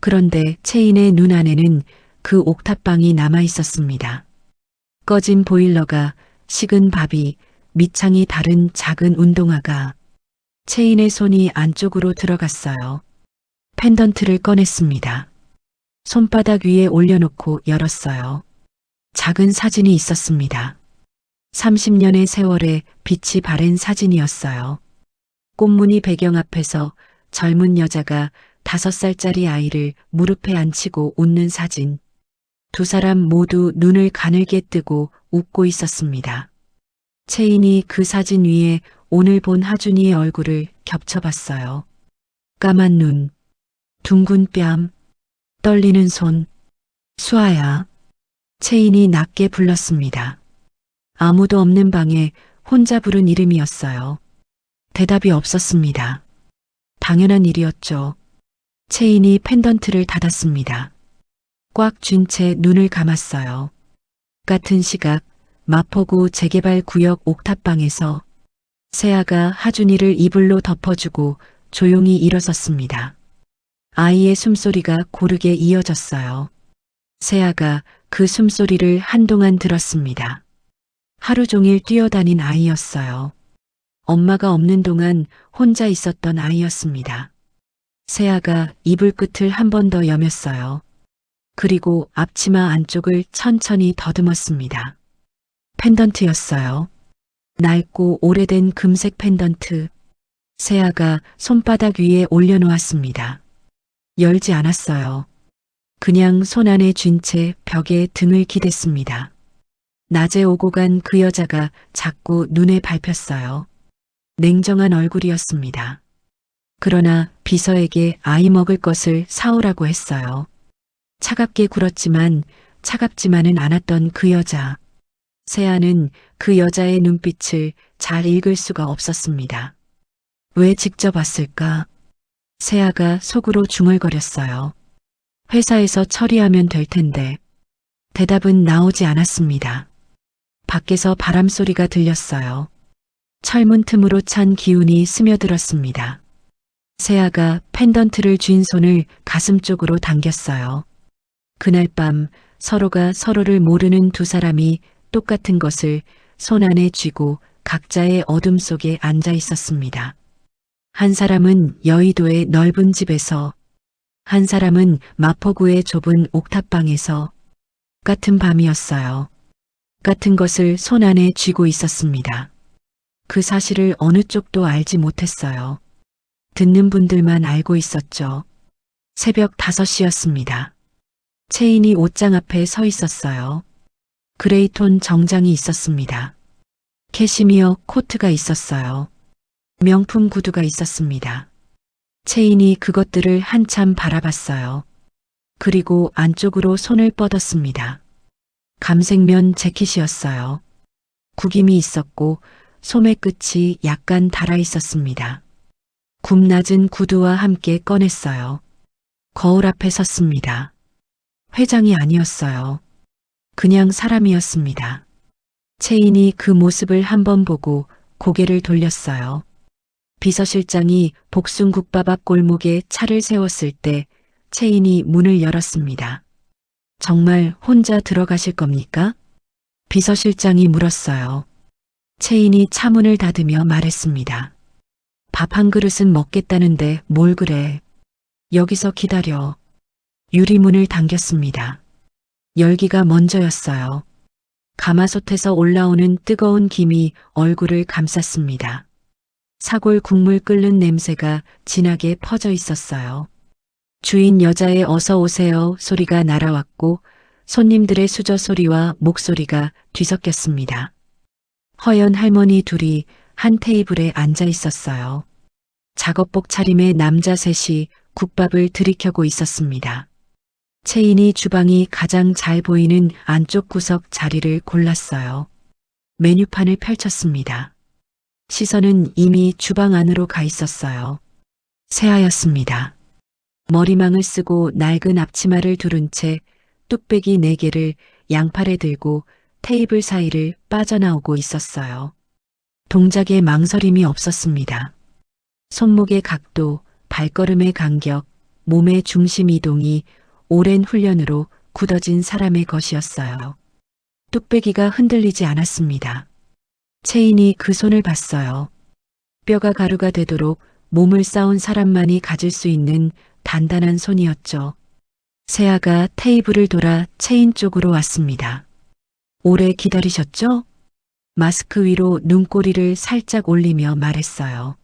그런데 채인의 눈 안에는 그 옥탑방이 남아 있었습니다. 꺼진 보일러가, 식은 밥이, 밑창이 다른 작은 운동화가. 채인의 손이 안쪽으로 들어갔어요. 펜던트를 꺼냈습니다. 손바닥 위에 올려놓고 열었어요. 작은 사진이 있었습니다. 30년의 세월에 빛이 바랜 사진이었어요. 꽃무늬 배경 앞에서 젊은 여자가 5살짜리 아이를 무릎에 앉히고 웃는 사진. 두 사람 모두 눈을 가늘게 뜨고 웃고 있었습니다. 채인이 그 사진 위에 오늘 본 하준이의 얼굴을 겹쳐봤어요. 까만 눈, 둥근 뺨, 떨리는 손. 수아야. 채인이 낮게 불렀습니다. 아무도 없는 방에 혼자 부른 이름이었어요. 대답이 없었습니다. 당연한 일이었죠. 채인이 펜던트를 닫았습니다. 꽉 쥔 채 눈을 감았어요. 같은 시각 마포구 재개발 구역 옥탑방에서 세아가 하준이를 이불로 덮어주고 조용히 일어섰습니다. 아이의 숨소리가 고르게 이어졌어요. 세아가 그 숨소리를 한동안 들었습니다. 하루 종일 뛰어다닌 아이였어요. 엄마가 없는 동안 혼자 있었던 아이였습니다. 세아가 이불 끝을 한 번 더 여몄어요. 그리고 앞치마 안쪽을 천천히 더듬었습니다. 펜던트였어요. 낡고 오래된 금색 펜던트. 세아가 손바닥 위에 올려놓았습니다. 열지 않았어요. 그냥 손 안에 쥔 채 벽에 등을 기댔습니다. 낮에 오고 간 그 여자가 자꾸 눈에 밟혔어요. 냉정한 얼굴이었습니다. 그러나 비서에게 아이 먹을 것을 사오라고 했어요. 차갑게 굴었지만 차갑지만은 않았던 그 여자. 세아는 그 여자의 눈빛을 잘 읽을 수가 없었습니다. 왜 직접 왔을까? 세아가 속으로 중얼거렸어요. 회사에서 처리하면 될 텐데. 대답은 나오지 않았습니다. 밖에서 바람 소리가 들렸어요. 철문 틈으로 찬 기운이 스며들었습니다. 세아가 펜던트를 쥔 손을 가슴 쪽으로 당겼어요. 그날 밤 서로가 서로를 모르는 두 사람이 똑같은 것을 손 안에 쥐고 각자의 어둠 속에 앉아 있었습니다. 한 사람은 여의도의 넓은 집에서, 한 사람은 마포구의 좁은 옥탑방에서. 같은 밤이었어요. 같은 것을 손 안에 쥐고 있었습니다. 그 사실을 어느 쪽도 알지 못했어요. 듣는 분들만 알고 있었죠. 새벽 5시였습니다. 채인이 옷장 앞에 서 있었어요. 그레이톤 정장이 있었습니다. 캐시미어 코트가 있었어요. 명품 구두가 있었습니다. 채인이 그것들을 한참 바라봤어요. 그리고 안쪽으로 손을 뻗었습니다. 감색면 재킷이었어요. 구김이 있었고 소매 끝이 약간 달아 있었습니다. 굽 낮은 구두와 함께 꺼냈어요. 거울 앞에 섰습니다. 회장이 아니었어요. 그냥 사람이었습니다. 채인이 그 모습을 한번 보고 고개를 돌렸어요. 비서실장이 복숭국밥 앞 골목에 차를 세웠을 때 채인이 문을 열었습니다. 정말 혼자 들어가실 겁니까? 비서실장이 물었어요. 채인이 차문을 닫으며 말했습니다. 밥 한 그릇은 먹겠다는데 뭘 그래. 여기서 기다려. 유리문을 당겼습니다. 열기가 먼저였어요. 가마솥에서 올라오는 뜨거운 김이 얼굴을 감쌌습니다. 사골 국물 끓는 냄새가 진하게 퍼져 있었어요. 주인 여자의 어서 오세요 소리가 날아왔고 손님들의 수저 소리와 목소리가 뒤섞였습니다. 허연 할머니 둘이 한 테이블에 앉아 있었어요. 작업복 차림의 남자 셋이 국밥을 들이켜고 있었습니다. 채인이 주방이 가장 잘 보이는 안쪽 구석 자리를 골랐어요. 메뉴판을 펼쳤습니다. 시선은 이미 주방 안으로 가 있었어요. 새하였습니다. 머리망을 쓰고 낡은 앞치마를 두른 채 뚝배기 4개를 양팔에 들고 테이블 사이를 빠져나오고 있었어요. 동작에 망설임이 없었습니다. 손목의 각도, 발걸음의 간격, 몸의 중심 이동이 오랜 훈련으로 굳어진 사람의 것이었어요. 뚝배기가 흔들리지 않았습니다. 채인이 그 손을 봤어요. 뼈가 가루가 되도록 몸을 쌓은 사람만이 가질 수 있는 단단한 손이었죠. 세아가 테이블을 돌아 채인 쪽으로 왔습니다. 오래 기다리셨죠? 마스크 위로 눈꼬리를 살짝 올리며 말했어요.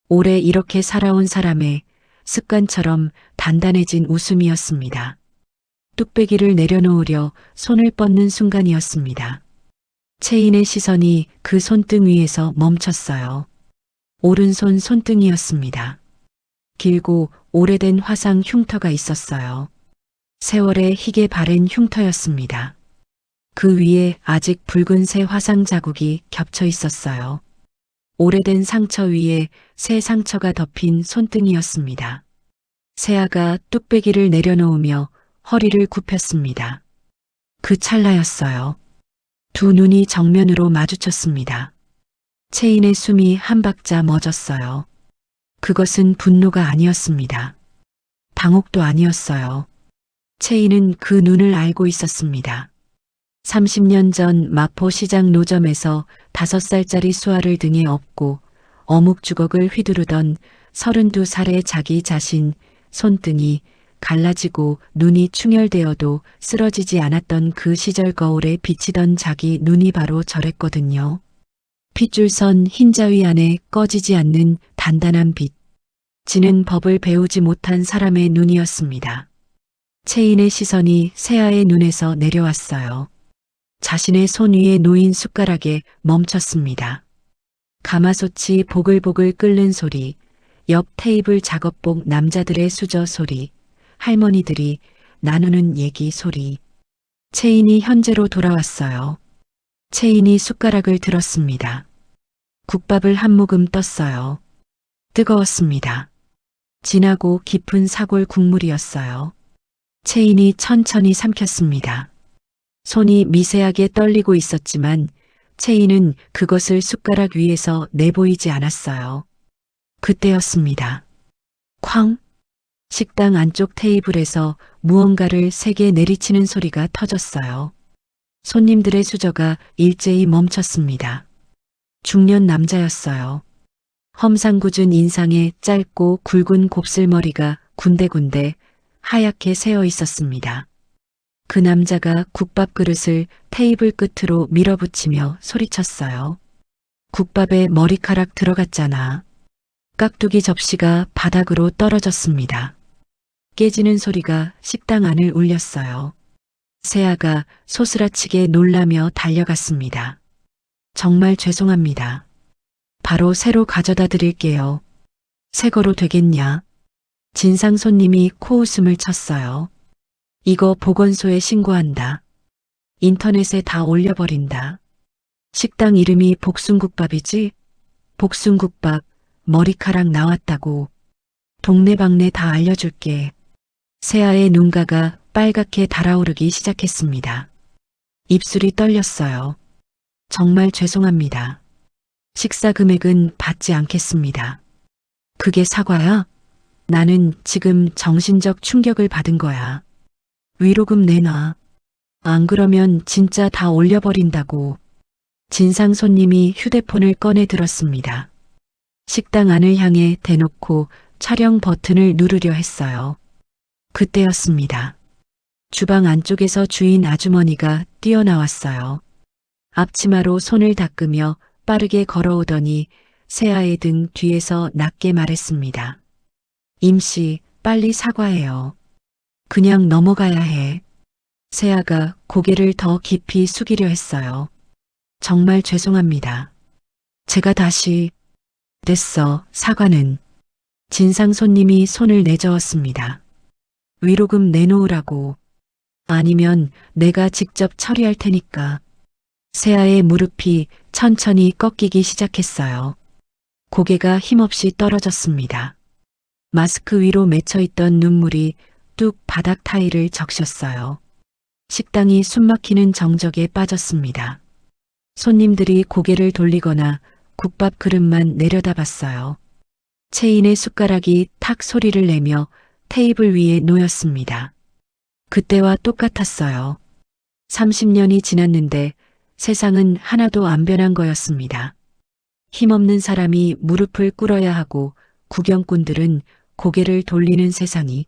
오래 이렇게 살아온 사람의 습관처럼 단단해진 웃음이었습니다. 뚝배기를 내려놓으려 손을 뻗는 순간이었습니다. 채인의 시선이 그 손등 위에서 멈췄어요. 오른손 손등이었습니다. 길고 오래된 화상 흉터가 있었어요. 세월의 희게 바랜 흉터였습니다. 그 위에 아직 붉은새 화상 자국이 겹쳐 있었어요. 오래된 상처 위에 새 상처가 덮인 손등이었습니다. 세아가 뚝배기를 내려놓으며 허리를 굽혔습니다. 그 찰나였어요. 두 눈이 정면으로 마주쳤습니다. 채인의 숨이 한 박자 멎었어요. 그것은 분노가 아니었습니다. 당혹도 아니었어요. 채인은 그 눈을 알고 있었습니다. 30년 전 마포시장 노점에서 5살짜리 수아를 등에 업고 어묵 주걱을 휘두르던 32살의 자기 자신 손등이 갈라지고 눈이 충혈되어도 쓰러지지 않았던 그 시절 거울에 비치던 자기 눈이 바로 저랬거든요. 핏줄 선 흰자위 안에 꺼지지 않는 단단한 빛. 지는 법을 배우지 못한 사람의 눈이었습니다. 채인의 시선이 세아의 눈에서 내려왔어요. 자신의 손 위에 놓인 숟가락에 멈췄습니다. 가마솥이 보글보글 끓는 소리, 옆 테이블 작업복 남자들의 수저 소리, 할머니들이 나누는 얘기 소리. 채인이 현재로 돌아왔어요. 채인이 숟가락을 들었습니다. 국밥을 한 모금 떴어요. 뜨거웠습니다. 진하고 깊은 사골 국물이었어요. 채인이 천천히 삼켰습니다. 손이 미세하게 떨리고 있었지만 채인은 그것을 숟가락 위에서 내보이지 않았어요. 그때였습니다. 쾅! 식당 안쪽 테이블에서 무언가를 세게 내리치는 소리가 터졌어요. 손님들의 수저가 일제히 멈췄습니다. 중년 남자였어요. 험상궂은 인상에 짧고 굵은 곱슬머리가 군데군데 하얗게 새어 있었습니다. 그 남자가 국밥 그릇을 테이블 끝으로 밀어붙이며 소리쳤어요. 국밥에 머리카락 들어갔잖아. 깍두기 접시가 바닥으로 떨어졌습니다. 깨지는 소리가 식당 안을 울렸어요. 세아가 소스라치게 놀라며 달려갔습니다. 정말 죄송합니다. 바로 새로 가져다 드릴게요. 새 거로 되겠냐? 진상 손님이 코웃음을 쳤어요. 이거 보건소에 신고한다. 인터넷에 다 올려버린다. 식당 이름이 복순국밥이지? 복순국밥, 머리카락 나왔다고. 동네방네 다 알려줄게. 세아의 눈가가 빨갛게 달아오르기 시작했습니다. 입술이 떨렸어요. 정말 죄송합니다. 식사 금액은 받지 않겠습니다. 그게 사과야? 나는 지금 정신적 충격을 받은 거야. 위로금 내놔. 안 그러면 진짜 다 올려버린다고. 진상 손님이 휴대폰을 꺼내 들었습니다. 식당 안을 향해 대놓고 촬영 버튼을 누르려 했어요. 그때였습니다. 주방 안쪽에서 주인 아주머니가 뛰어나왔어요. 앞치마로 손을 닦으며 빠르게 걸어오더니 세아의 등 뒤에서 낮게 말했습니다. 임씨, 빨리 사과해요. 그냥 넘어가야 해. 세아가 고개를 더 깊이 숙이려 했어요. 정말 죄송합니다. 제가 다시... 됐어, 사과는. 진상 손님이 손을 내저었습니다. 위로금 내놓으라고. 아니면 내가 직접 처리할 테니까. 세아의 무릎이 천천히 꺾이기 시작했어요. 고개가 힘없이 떨어졌습니다. 마스크 위로 맺혀있던 눈물이 뚝 바닥 타일을 적셨어요. 식당이 숨막히는 정적에 빠졌습니다. 손님들이 고개를 돌리거나 국밥 그릇만 내려다봤어요. 체인의 숟가락이 탁 소리를 내며 테이블 위에 놓였습니다. 그때와 똑같았어요. 30년이 지났는데 세상은 하나도 안 변한 거였습니다. 힘없는 사람이 무릎을 꿇어야 하고 구경꾼들은 고개를 돌리는 세상이.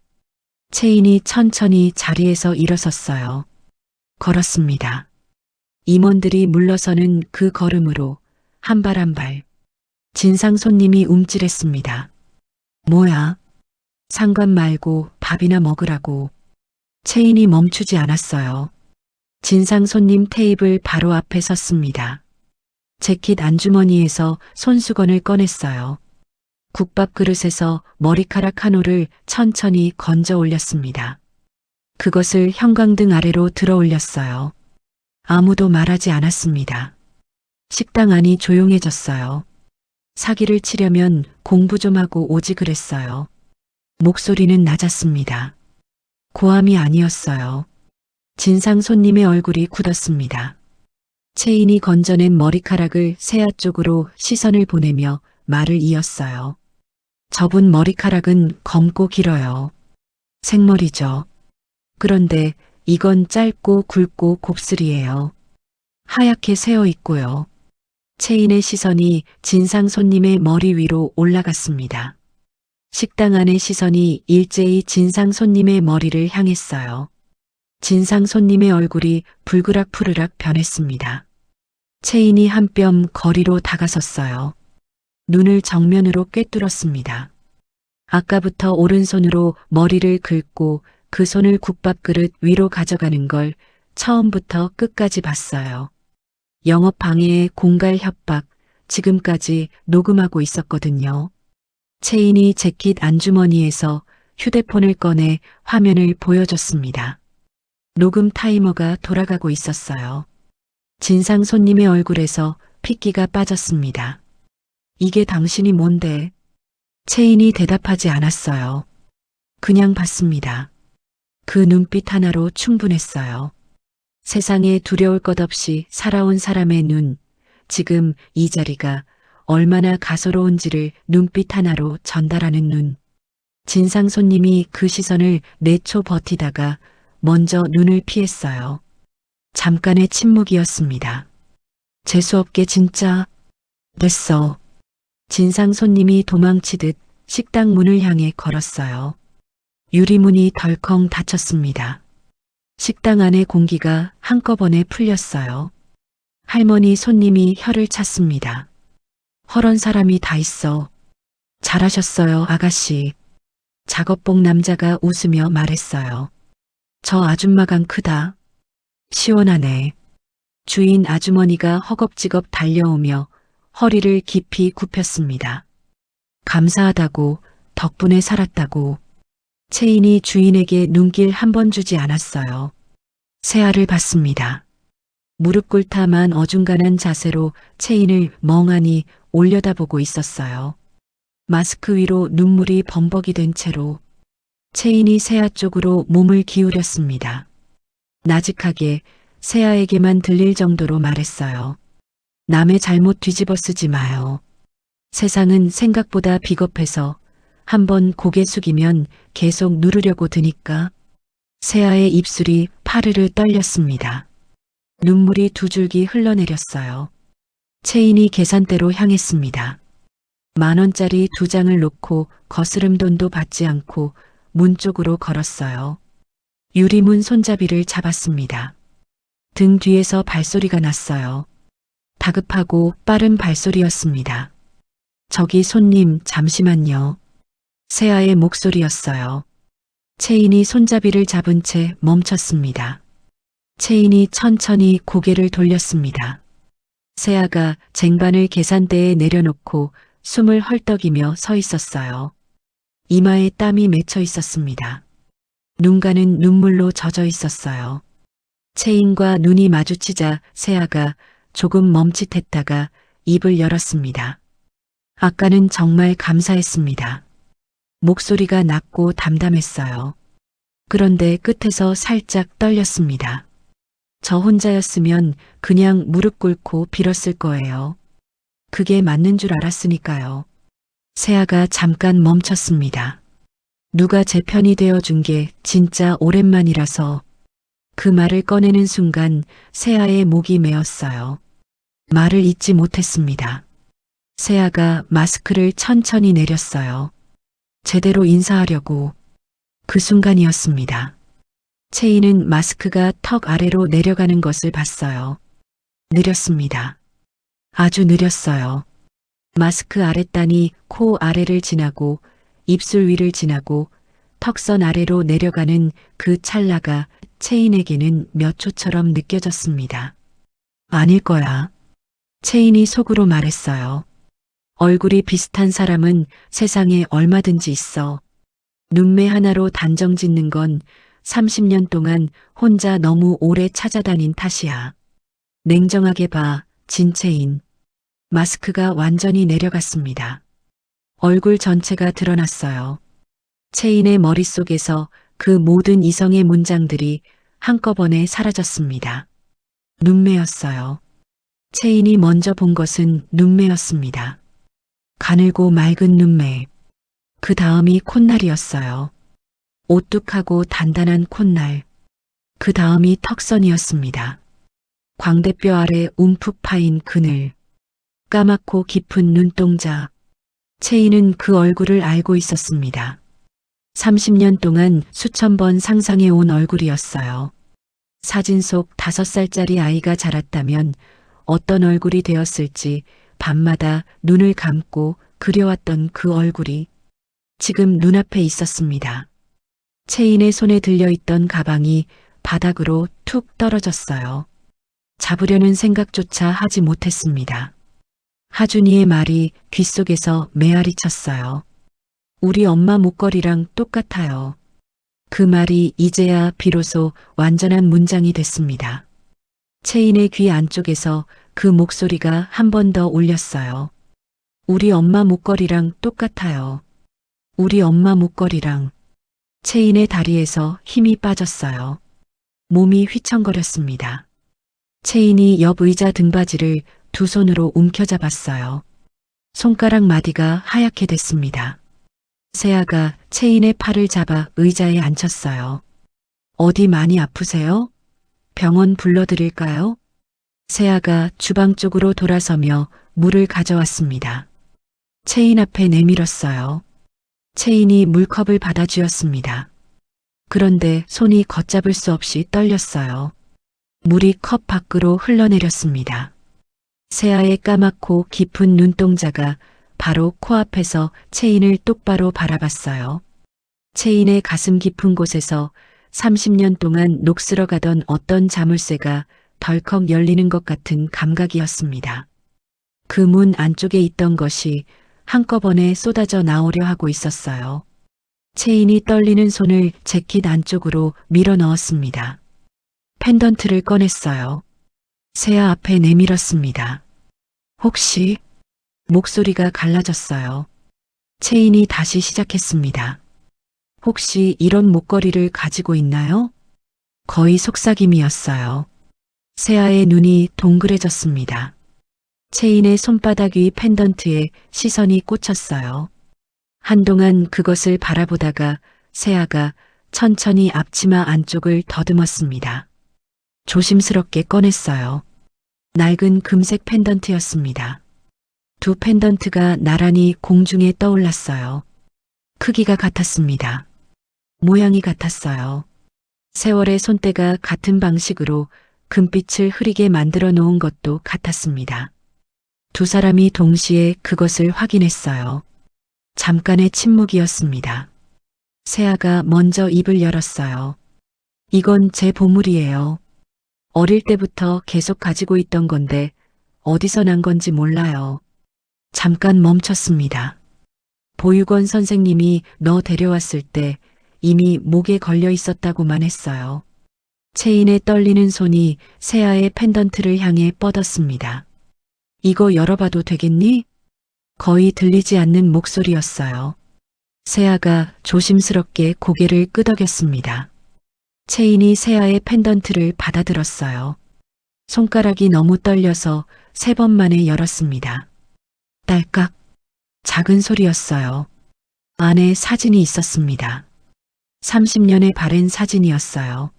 체인이 천천히 자리에서 일어섰어요. 걸었습니다. 임원들이 물러서는 그 걸음으로 한 발 한 발. 진상 손님이 움찔했습니다. 뭐야? 상관 말고 밥이나 먹으라고. 체인이 멈추지 않았어요. 진상 손님 테이블 바로 앞에 섰습니다. 재킷 안주머니에서 손수건을 꺼냈어요. 국밥 그릇에서 머리카락 한 올을 천천히 건져 올렸습니다. 그것을 형광등 아래로 들어 올렸어요. 아무도 말하지 않았습니다. 식당 안이 조용해졌어요. 사기를 치려면 공부 좀 하고 오지 그랬어요. 목소리는 낮았습니다. 고함이 아니었어요. 진상 손님의 얼굴이 굳었습니다. 체인이 건져낸 머리카락을 세아 쪽으로 시선을 보내며 말을 이었어요. 저분 머리카락은 검고 길어요. 생머리죠. 그런데 이건 짧고 굵고 곱슬이에요. 하얗게 새어 있고요. 체인의 시선이 진상 손님의 머리 위로 올라갔습니다. 식당 안의 시선이 일제히 진상 손님의 머리를 향했어요. 진상 손님의 얼굴이 불그락푸르락 변했습니다. 체인이 한 뼘 거리로 다가섰어요. 눈을 정면으로 꿰뚫었습니다. 아까부터 오른손으로 머리를 긁고 그 손을 국밥 그릇 위로 가져가는 걸 처음부터 끝까지 봤어요. 영업 방해에 공갈 협박, 지금까지 녹음하고 있었거든요. 체인이 재킷 안주머니에서 휴대폰을 꺼내 화면을 보여줬습니다. 녹음 타이머가 돌아가고 있었어요. 진상 손님의 얼굴에서 핏기가 빠졌습니다. 이게 당신이 뭔데? 체인이 대답하지 않았어요. 그냥 봤습니다. 그 눈빛 하나로 충분했어요. 세상에 두려울 것 없이 살아온 사람의 눈, 지금 이 자리가 얼마나 가소로운지를 눈빛 하나로 전달하는 눈. 진상 손님이 그 시선을 4초 버티다가 먼저 눈을 피했어요. 잠깐의 침묵이었습니다. 재수없게 진짜. 됐어. 진상 손님이 도망치듯 식당 문을 향해 걸었어요. 유리문이 덜컹 닫혔습니다. 식당 안의 공기가 한꺼번에 풀렸어요. 할머니 손님이 혀를 찼습니다. 허런 사람이 다 있어. 잘하셨어요, 아가씨. 작업복 남자가 웃으며 말했어요. 저 아줌마간 크다. 시원하네. 주인 아주머니가 허겁지겁 달려오며 허리를 깊이 굽혔습니다. 감사하다고, 덕분에 살았다고. 체인이 주인에게 눈길 한 번 주지 않았어요. 세아를 봤습니다. 무릎 꿇다만 어중간한 자세로 체인을 멍하니 올려다보고 있었어요. 마스크 위로 눈물이 범벅이 된 채로 체인이 세아 쪽으로 몸을 기울였습니다. 나직하게 세아에게만 들릴 정도로 말했어요. 남의 잘못 뒤집어 쓰지 마요. 세상은 생각보다 비겁해서 한번 고개 숙이면 계속 누르려고 드니까. 세아의 입술이 파르르 떨렸습니다. 눈물이 두 줄기 흘러내렸어요. 체인이 계산대로 향했습니다. 10,000원짜리 2장을 놓고 거스름 돈도 받지 않고 문 쪽으로 걸었어요. 유리문 손잡이를 잡았습니다. 등 뒤에서 발소리가 났어요. 다급하고 빠른 발소리였습니다. 저기 손님, 잠시만요. 세아의 목소리였어요. 체인이 손잡이를 잡은 채 멈췄습니다. 체인이 천천히 고개를 돌렸습니다. 세아가 쟁반을 계산대에 내려놓고 숨을 헐떡이며 서 있었어요. 이마에 땀이 맺혀 있었습니다. 눈가는 눈물로 젖어 있었어요. 채인과 눈이 마주치자 세아가 조금 멈칫했다가 입을 열었습니다. 아까는 정말 감사했습니다. 목소리가 낮고 담담했어요. 그런데 끝에서 살짝 떨렸습니다. 저 혼자였으면 그냥 무릎 꿇고 빌었을 거예요. 그게 맞는 줄 알았으니까요. 세아가 잠깐 멈췄습니다. 누가 제 편이 되어준 게 진짜 오랜만이라서 그 말을 꺼내는 순간 세아의 목이 메었어요. 말을 잇지 못했습니다. 세아가 마스크를 천천히 내렸어요. 제대로 인사하려고 그 순간이었습니다. 채인은 마스크가 턱 아래로 내려가는 것을 봤어요. 느렸습니다. 아주 느렸어요. 마스크 아랫단이 코 아래를 지나고 입술 위를 지나고 턱선 아래로 내려가는 그 찰나가 채인에게는 몇 초처럼 느껴졌습니다. 아닐 거야. 채인이 속으로 말했어요. 얼굴이 비슷한 사람은 세상에 얼마든지 있어. 눈매 하나로 단정 짓는 건 30년 동안 혼자 너무 오래 찾아다닌 탓이야. 냉정하게 봐, 진채인. 마스크가 완전히 내려갔습니다. 얼굴 전체가 드러났어요. 채인의 머릿속에서 그 모든 이성의 문장들이 한꺼번에 사라졌습니다. 눈매였어요. 채인이 먼저 본 것은 눈매였습니다. 가늘고 맑은 눈매. 그 다음이 콧날이었어요. 오뚝하고 단단한 콧날. 그 다음이 턱선이었습니다. 광대뼈 아래 움푹 파인 그늘. 까맣고 깊은 눈동자. 채인은 그 얼굴을 알고 있었습니다. 30년 동안 수천 번 상상해 온 얼굴이었어요. 사진 속 5살짜리 아이가 자랐다면 어떤 얼굴이 되었을지 밤마다 눈을 감고 그려왔던 그 얼굴이 지금 눈앞에 있었습니다. 채인의 손에 들려있던 가방이 바닥으로 툭 떨어졌어요. 잡으려는 생각조차 하지 못했습니다. 하준이의 말이 귓속에서 메아리 쳤어요. 우리 엄마 목걸이랑 똑같아요. 그 말이 이제야 비로소 완전한 문장이 됐습니다. 채인의 귀 안쪽에서 그 목소리가 한 번 더 울렸어요. 우리 엄마 목걸이랑 똑같아요. 우리 엄마 목걸이랑. 채인의 다리에서 힘이 빠졌어요. 몸이 휘청거렸습니다. 채인이 옆 의자 등받이를 두 손으로 움켜잡았어요. 손가락 마디가 하얗게 됐습니다. 세아가 채인의 팔을 잡아 의자에 앉혔어요. 어디 많이 아프세요? 병원 불러드릴까요? 세아가 주방 쪽으로 돌아서며 물을 가져왔습니다. 채인 앞에 내밀었어요. 채인이 물컵을 받아 쥐었습니다. 그런데 손이 걷잡을 수 없이 떨렸어요. 물이 컵 밖으로 흘러내렸습니다. 세아의 까맣고 깊은 눈동자가 바로 코앞에서 채인을 똑바로 바라봤어요. 채인의 가슴 깊은 곳에서 30년 동안 녹슬어가던 어떤 자물쇠가 덜컥 열리는 것 같은 감각이었습니다. 그 문 안쪽에 있던 것이 한꺼번에 쏟아져 나오려 하고 있었어요. 채인이 떨리는 손을 재킷 안쪽으로 밀어 넣었습니다. 펜던트를 꺼냈어요. 세아 앞에 내밀었습니다. 혹시? 목소리가 갈라졌어요. 채인이 다시 시작했습니다. 혹시 이런 목걸이를 가지고 있나요? 거의 속삭임이었어요. 세아의 눈이 동그래졌습니다. 채인의 손바닥 위 펜던트에 시선이 꽂혔어요. 한동안 그것을 바라보다가 세아가 천천히 앞치마 안쪽을 더듬었습니다. 조심스럽게 꺼냈어요. 낡은 금색 펜던트였습니다. 두 펜던트가 나란히 공중에 떠올랐어요. 크기가 같았습니다. 모양이 같았어요. 세월의 손때가 같은 방식으로 금빛을 흐리게 만들어 놓은 것도 같았습니다. 두 사람이 동시에 그것을 확인했어요. 잠깐의 침묵이었습니다. 세아가 먼저 입을 열었어요. 이건 제 보물이에요. 어릴 때부터 계속 가지고 있던 건데 어디서 난 건지 몰라요. 잠깐 멈췄습니다. 보육원 선생님이 너 데려왔을 때 이미 목에 걸려 있었다고만 했어요. 체인에 떨리는 손이 세아의 펜던트를 향해 뻗었습니다. 이거 열어봐도 되겠니? 거의 들리지 않는 목소리였어요. 세아가 조심스럽게 고개를 끄덕였습니다. 체인이 세아의 펜던트를 받아들었어요. 손가락이 너무 떨려서 3번 만에 열었습니다. 딸깍. 작은 소리였어요. 안에 사진이 있었습니다. 30년의 바랜 사진이었어요.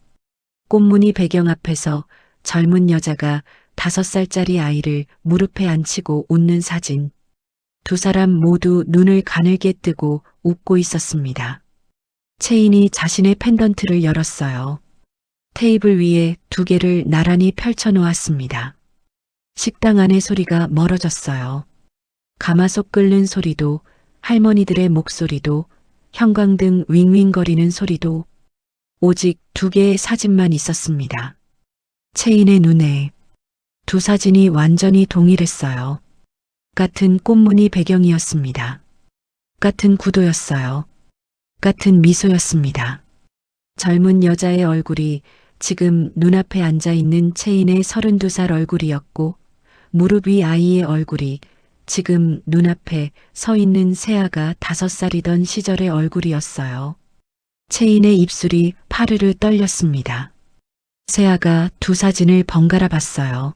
꽃무늬 배경 앞에서 젊은 여자가 5살짜리 아이를 무릎에 앉히고 웃는 사진. 두 사람 모두 눈을 가늘게 뜨고 웃고 있었습니다. 체인이 자신의 펜던트를 열었어요. 테이블 위에 2개를 나란히 펼쳐 놓았습니다. 식당 안의 소리가 멀어졌어요. 가마솥 끓는 소리도, 할머니들의 목소리도, 형광등 윙윙거리는 소리도, 오직 2개의 사진만 있었습니다. 체인의 눈에 2 사진이 완전히 동일했어요. 같은 꽃무늬 배경이었습니다. 같은 구도였어요. 같은 미소였습니다. 젊은 여자의 얼굴이 지금 눈앞에 앉아 있는 체인의 32살 얼굴이었고, 무릎 위 아이의 얼굴이 지금 눈앞에 서 있는 세아가 5살이던 시절의 얼굴이었어요. 체인의 입술이 파르르 떨렸습니다. 세아가 2 사진을 번갈아 봤어요.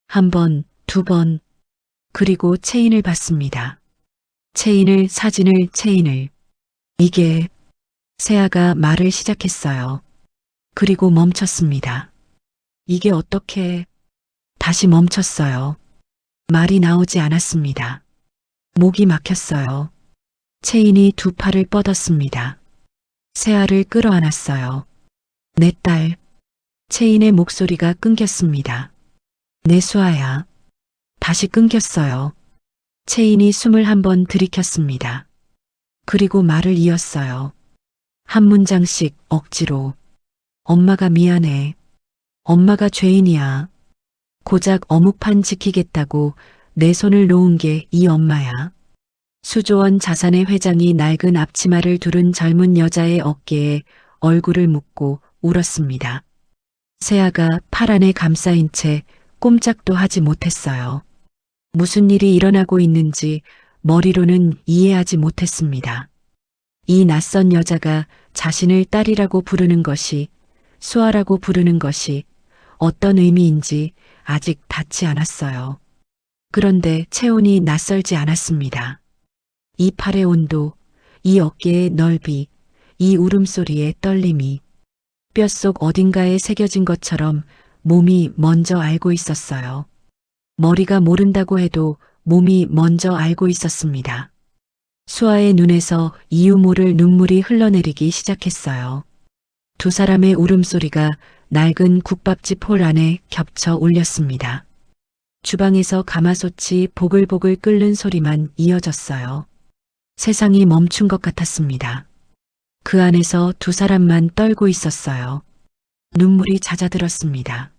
1번, 2번, 그리고 체인을 봤습니다. 체인을, 사진을, 체인을. 이게... 세아가 말을 시작했어요. 그리고 멈췄습니다. 이게 어떻게... 다시 멈췄어요. 말이 나오지 않았습니다. 목이 막혔어요. 체인이 2 팔을 뻗었습니다. 세아를 끌어안았어요. 내 딸. 체인의 목소리가 끊겼습니다. 내 수아야. 다시 끊겼어요. 체인이 숨을 1번 들이켰습니다. 그리고 말을 이었어요. 한 문장씩 억지로. 엄마가 미안해. 엄마가 죄인이야. 고작 어묵판 지키겠다고 내 손을 놓은 게 이 엄마야. 수조원 자산의 회장이 낡은 앞치마를 두른 젊은 여자의 어깨에 얼굴을 묻고 울었습니다. 세아가 팔 안에 감싸인 채 꼼짝도 하지 못했어요. 무슨 일이 일어나고 있는지 머리로는 이해하지 못했습니다. 이 낯선 여자가 자신을 딸이라고 부르는 것이, 수아라고 부르는 것이 어떤 의미인지 아직 닿지 않았어요. 그런데 체온이 낯설지 않았습니다. 이 팔의 온도, 이 어깨의 넓이, 이 울음소리의 떨림이 뼛속 어딘가에 새겨진 것처럼 몸이 먼저 알고 있었어요. 머리가 모른다고 해도 몸이 먼저 알고 있었습니다. 수아의 눈에서 이유 모를 눈물이 흘러내리기 시작했어요. 2 사람의 울음소리가 낡은 국밥집 홀 안에 겹쳐 울렸습니다. 주방에서 가마솥이 보글보글 끓는 소리만 이어졌어요. 세상이 멈춘 것 같았습니다. 그 안에서 2 사람만 떨고 있었어요. 눈물이 잦아들었습니다.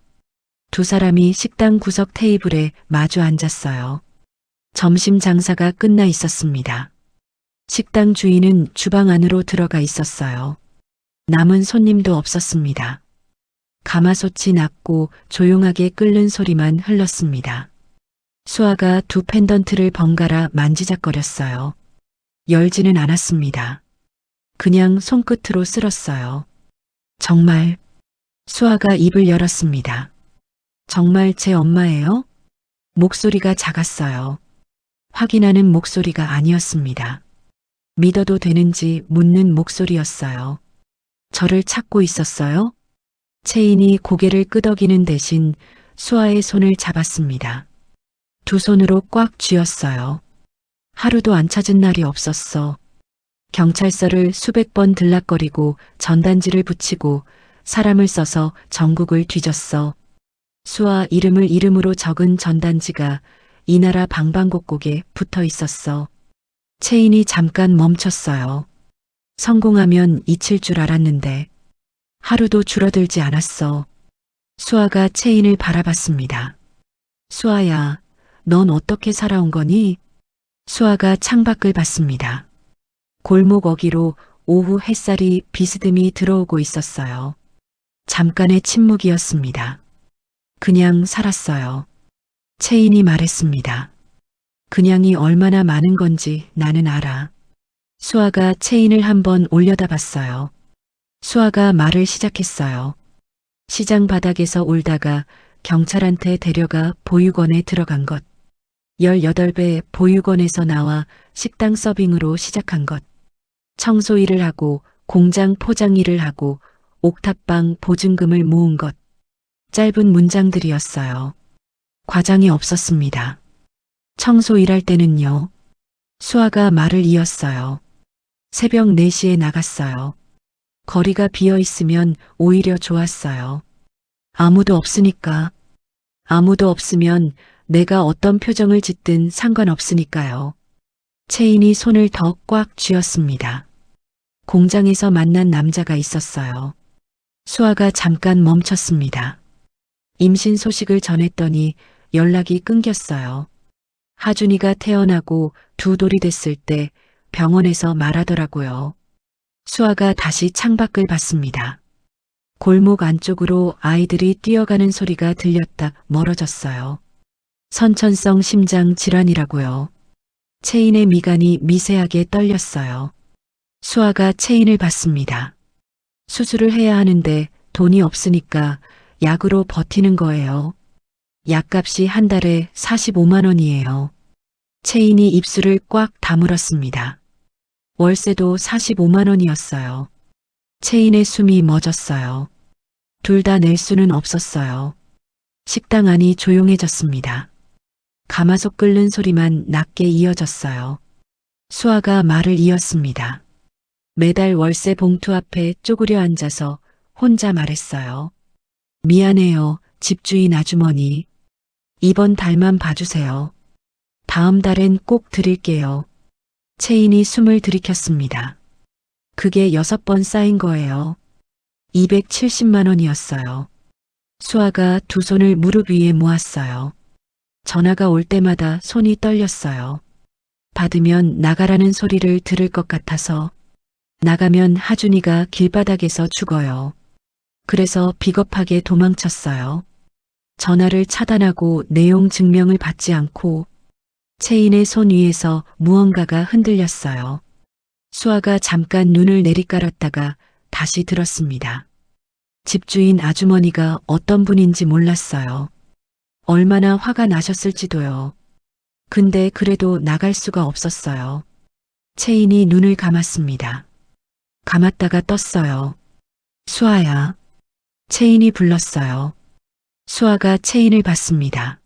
2 사람이 식당 구석 테이블에 마주 앉았어요. 점심 장사가 끝나 있었습니다. 식당 주인은 주방 안으로 들어가 있었어요. 남은 손님도 없었습니다. 가마솥이 낮고 조용하게 끓는 소리만 흘렀습니다. 수아가 2 펜던트를 번갈아 만지작거렸어요. 열지는 않았습니다. 그냥 손끝으로 쓸었어요. 정말... 수아가 입을 열었습니다. 정말 제 엄마예요? 목소리가 작았어요. 확인하는 목소리가 아니었습니다. 믿어도 되는지 묻는 목소리였어요. 저를 찾고 있었어요? 체인이 고개를 끄덕이는 대신 수아의 손을 잡았습니다. 2 손으로 꽉 쥐었어요. 하루도 안 찾은 날이 없었어. 경찰서를 수백 번 들락거리고 전단지를 붙이고 사람을 써서 전국을 뒤졌어. 수아 이름을 이름으로 적은 전단지가 이 나라 방방곡곡에 붙어 있었어. 체인이 잠깐 멈췄어요. 성공하면 잊힐 줄 알았는데 하루도 줄어들지 않았어. 수아가 체인을 바라봤습니다. 수아야, 넌 어떻게 살아온 거니? 수아가 창밖을 봤습니다. 골목 어귀로 오후 햇살이 비스듬히 들어오고 있었어요. 잠깐의 침묵이었습니다. 그냥 살았어요. 채인이 말했습니다. 그냥이 얼마나 많은 건지 나는 알아. 수아가 채인을 한번 올려다봤어요. 수아가 말을 시작했어요. 시장 바닥에서 울다가 경찰한테 데려가 보육원에 들어간 것. 18배 보육원에서 나와 식당 서빙으로 시작한 것. 청소 일을 하고 공장 포장 일을 하고 옥탑방 보증금을 모은 것. 짧은 문장들이었어요. 과장이 없었습니다. 청소 일할 때는요. 수아가 말을 이었어요. 새벽 4시에 나갔어요. 거리가 비어 있으면 오히려 좋았어요. 아무도 없으니까. 아무도 없으면 내가 어떤 표정을 짓든 상관없으니까요. 채인이 손을 더 꽉 쥐었습니다. 공장에서 만난 남자가 있었어요. 수아가 잠깐 멈췄습니다. 임신 소식을 전했더니 연락이 끊겼어요. 하준이가 태어나고 2돌이 됐을 때 병원에서 말하더라고요. 수아가 다시 창밖을 봤습니다. 골목 안쪽으로 아이들이 뛰어가는 소리가 들렸다 멀어졌어요. 선천성 심장 질환이라고요. 채인의 미간이 미세하게 떨렸어요. 수아가 채인을 봤습니다. 수술을 해야 하는데 돈이 없으니까 약으로 버티는 거예요. 약값이 한 달에 45만 원이에요. 채인이 입술을 꽉 다물었습니다. 월세도 45만 원이었어요. 채인의 숨이 멎었어요. 둘 다 낼 수는 없었어요. 식당 안이 조용해졌습니다. 가마솥 끓는 소리만 낮게 이어졌어요. 수아가 말을 이었습니다. 매달 월세 봉투 앞에 쪼그려 앉아서 혼자 말했어요. 미안해요, 집주인 아주머니. 이번 달만 봐주세요. 다음 달엔 꼭 드릴게요. 채인이 숨을 들이켰습니다. 그게 6번 쌓인 거예요. 270만 원이었어요. 수아가 두 손을 무릎 위에 모았어요. 전화가 올 때마다 손이 떨렸어요. 받으면 나가라는 소리를 들을 것 같아서. 나가면 하준이가 길바닥에서 죽어요. 그래서 비겁하게 도망쳤어요. 전화를 차단하고 내용 증명을 받지 않고. 채인의 손 위에서 무언가가 흔들렸어요. 수아가 잠깐 눈을 내리깔았다가 다시 들었습니다. 집주인 아주머니가 어떤 분인지 몰랐어요. 얼마나 화가 나셨을지도요. 근데 그래도 나갈 수가 없었어요. 채인이 눈을 감았습니다. 감았다가 떴어요. 수아야. 채인이 불렀어요. 수아가 채인을 봤습니다.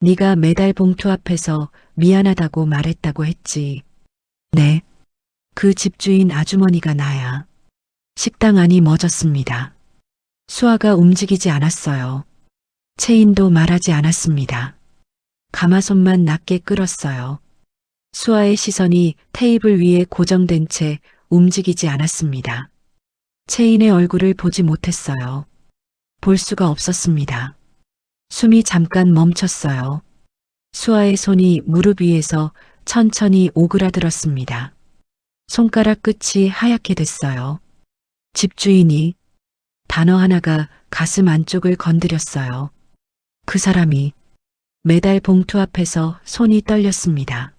네가 매달 봉투 앞에서 미안하다고 말했다고 했지. 네. 그 집주인 아주머니가 나야. 식당 안이 멎었습니다. 수아가 움직이지 않았어요. 채인도 말하지 않았습니다. 가마솥만 낮게 끓었어요. 수아의 시선이 테이블 위에 고정된 채 움직이지 않았습니다. 채인의 얼굴을 보지 못했어요. 볼 수가 없었습니다. 숨이 잠깐 멈췄어요. 수아의 손이 무릎 위에서 천천히 오그라들었습니다. 손가락 끝이 하얗게 됐어요. 집주인이 단어 하나가 가슴 안쪽을 건드렸어요. 그 사람이 매달 봉투 앞에서 손이 떨렸습니다.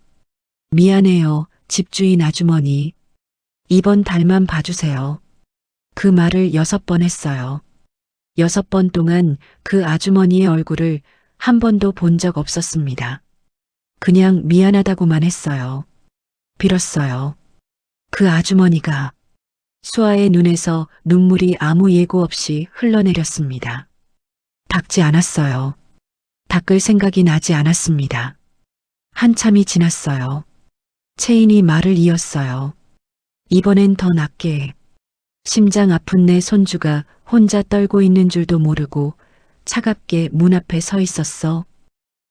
미안해요, 집주인 아주머니. 이번 달만 봐주세요. 그 말을 6번 했어요. 6번 동안 그 아주머니의 얼굴을 한 번도 본 적 없었습니다. 그냥 미안하다고만 했어요. 빌었어요. 그 아주머니가. 수아의 눈에서 눈물이 아무 예고 없이 흘러내렸습니다. 닦지 않았어요. 닦을 생각이 나지 않았습니다. 한참이 지났어요. 채인이 말을 이었어요. 이번엔 더 낫게. 심장 아픈 내 손주가 혼자 떨고 있는 줄도 모르고 차갑게 문 앞에 서 있었어.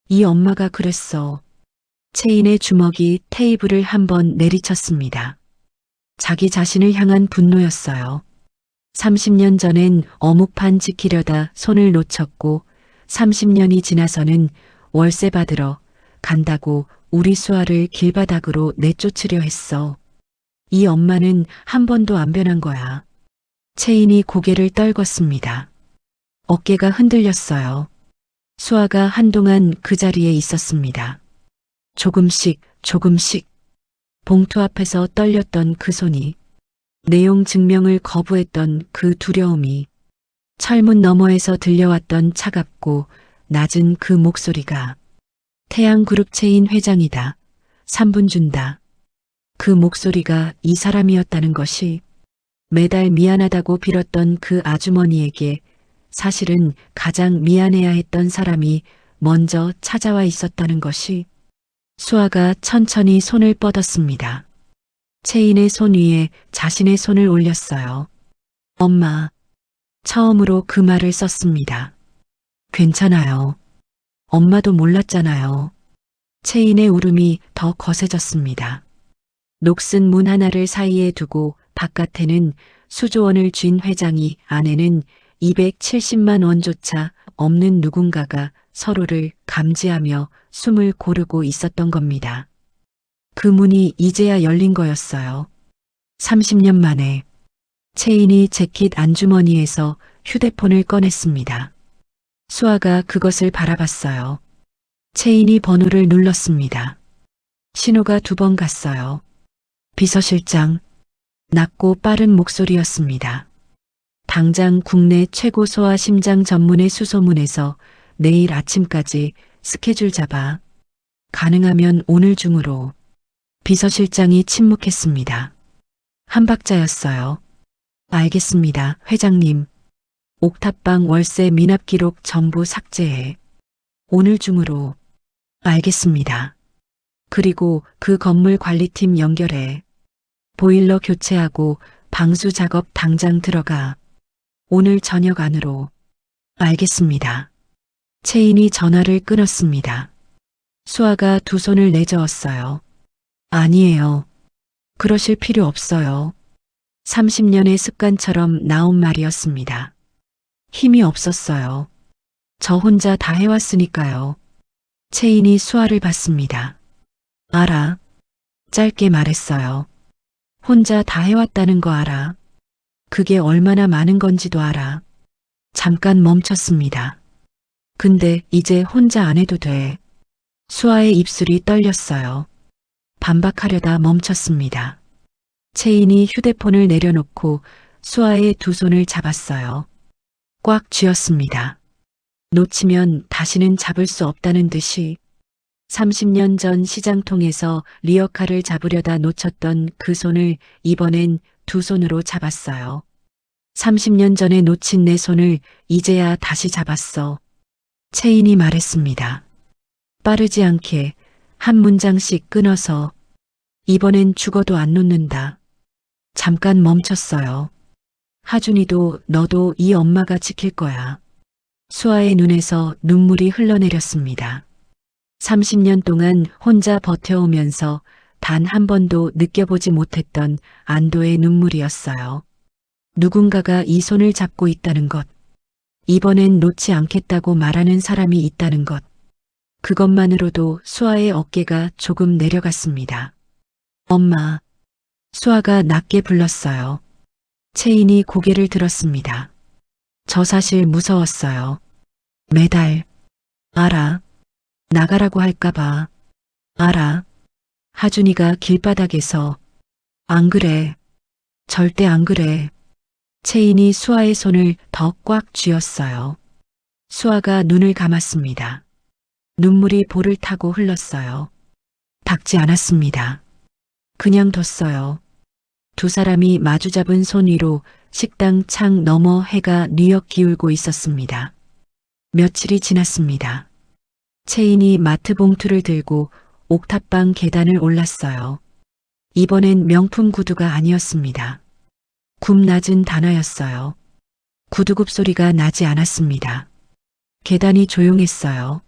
이 엄마가 그랬어. 채인의 주먹이 테이블을 한번 내리쳤습니다. 자기 자신을 향한 분노였어요. 30년 전엔 어묵판 지키려다 손을 놓쳤고 30년이 지나서는 월세 받으러 간다고 우리 수아를 길바닥으로 내쫓으려 했어. 이 엄마는 한 번도 안 변한 거야. 채인이 고개를 떨궜습니다. 어깨가 흔들렸어요. 수아가 한동안 그 자리에 있었습니다. 조금씩 조금씩 봉투 앞에서 떨렸던 그 손이, 내용 증명을 거부했던 그 두려움이, 철문 너머에서 들려왔던 차갑고 낮은 그 목소리가 태양그룹 채인 회장이다. 3분 준다. 그 목소리가 이 사람이었다는 것이, 매달 미안하다고 빌었던 그 아주머니에게 사실은 가장 미안해야 했던 사람이 먼저 찾아와 있었다는 것이. 수아가 천천히 손을 뻗었습니다. 채인의 손 위에 자신의 손을 올렸어요. 엄마. 처음으로 그 말을 썼습니다. 괜찮아요. 엄마도 몰랐잖아요. 채인의 울음이 더 거세졌습니다. 녹슨 문 하나를 사이에 두고 바깥에는 수조원을 쥔 회장이, 안에는 270만 원조차 없는 누군가가 서로를 감지하며 숨을 고르고 있었던 겁니다. 그 문이 이제야 열린 거였어요. 30년 만에. 채인이 재킷 안주머니에서 휴대폰을 꺼냈습니다. 수아가 그것을 바라봤어요. 채인이 번호를 눌렀습니다. 신호가 2번 갔어요. 비서실장. 낮고 빠른 목소리였습니다. 당장 국내 최고 소아 심장 전문의 수소문에서 내일 아침까지 스케줄 잡아. 가능하면 오늘 중으로. 비서실장이 침묵했습니다. 한 박자였어요. 알겠습니다, 회장님. 옥탑방 월세 미납 기록 전부 삭제해. 오늘 중으로. 알겠습니다. 그리고 그 건물 관리팀 연결해. 보일러 교체하고 방수 작업 당장 들어가. 오늘 저녁 안으로. 알겠습니다. 채인이 전화를 끊었습니다. 수아가 2 손을 내저었어요. 아니에요. 그러실 필요 없어요. 30년의 습관처럼 나온 말이었습니다. 힘이 없었어요. 저 혼자 다 해왔으니까요. 채인이 수아를 봤습니다. 알아. 짧게 말했어요. 혼자 다 해왔다는 거 알아. 그게 얼마나 많은 건지도 알아. 잠깐 멈췄습니다. 근데 이제 혼자 안 해도 돼. 수아의 입술이 떨렸어요. 반박하려다 멈췄습니다. 채인이 휴대폰을 내려놓고 수아의 2 손을 잡았어요. 꽉 쥐었습니다. 놓치면 다시는 잡을 수 없다는 듯이. 30년 전 시장통에서 리어카를 잡으려다 놓쳤던 그 손을 이번엔 2 손으로 잡았어요. 30년 전에 놓친 내 손을 이제야 다시 잡았어. 채인이 말했습니다. 빠르지 않게 한 문장씩 끊어서. 이번엔 죽어도 안 놓는다. 잠깐 멈췄어요. 하준이도 너도 이 엄마가 지킬 거야. 수아의 눈에서 눈물이 흘러내렸습니다. 30년 동안 혼자 버텨오면서 단 한 번도 느껴보지 못했던 안도의 눈물이었어요. 누군가가 이 손을 잡고 있다는 것. 이번엔 놓지 않겠다고 말하는 사람이 있다는 것. 그것만으로도 수아의 어깨가 조금 내려갔습니다. 엄마. 수아가 낮게 불렀어요. 채인이 고개를 들었습니다. 저 사실 무서웠어요. 매달. 알아. 나가라고 할까봐. 알아. 하준이가 길바닥에서. 안 그래. 절대 안 그래. 채인이 수아의 손을 더 꽉 쥐었어요. 수아가 눈을 감았습니다. 눈물이 볼을 타고 흘렀어요. 닦지 않았습니다. 그냥 뒀어요. 2 사람이 마주잡은 손 위로 식당 창 너머 해가 뉘역 기울고 있었습니다. 며칠이 지났습니다. 채인이 마트 봉투를 들고 옥탑방 계단을 올랐어요. 이번엔 명품 구두가 아니었습니다. 굽 낮은 단화였어요. 구두굽 소리가 나지 않았습니다. 계단이 조용했어요.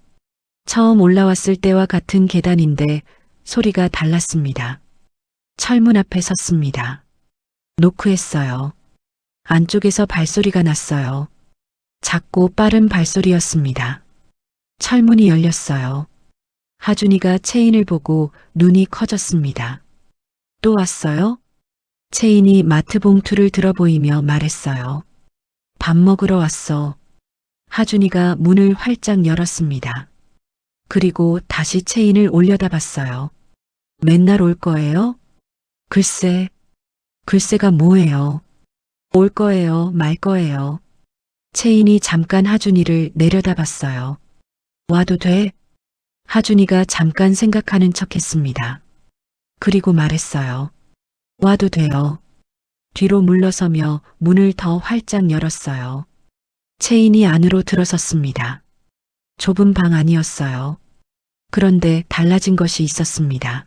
처음 올라왔을 때와 같은 계단인데 소리가 달랐습니다. 철문 앞에 섰습니다. 노크했어요. 안쪽에서 발소리가 났어요. 작고 빠른 발소리였습니다. 철문이 열렸어요. 하준이가 채인을 보고 눈이 커졌습니다. 또 왔어요? 채인이 마트 봉투를 들어 보이며 말했어요. 밥 먹으러 왔어. 하준이가 문을 활짝 열었습니다. 그리고 다시 채인을 올려다봤어요. 맨날 올 거예요? 글쎄가 뭐예요? 올 거예요, 말 거예요. 채인이 잠깐 하준이를 내려다봤어요. 와도 돼? 하준이가 잠깐 생각하는 척 했습니다. 그리고 말했어요. 와도 돼요. 뒤로 물러서며 문을 더 활짝 열었어요. 채인이 안으로 들어섰습니다. 좁은 방 안이었어요. 그런데 달라진 것이 있었습니다.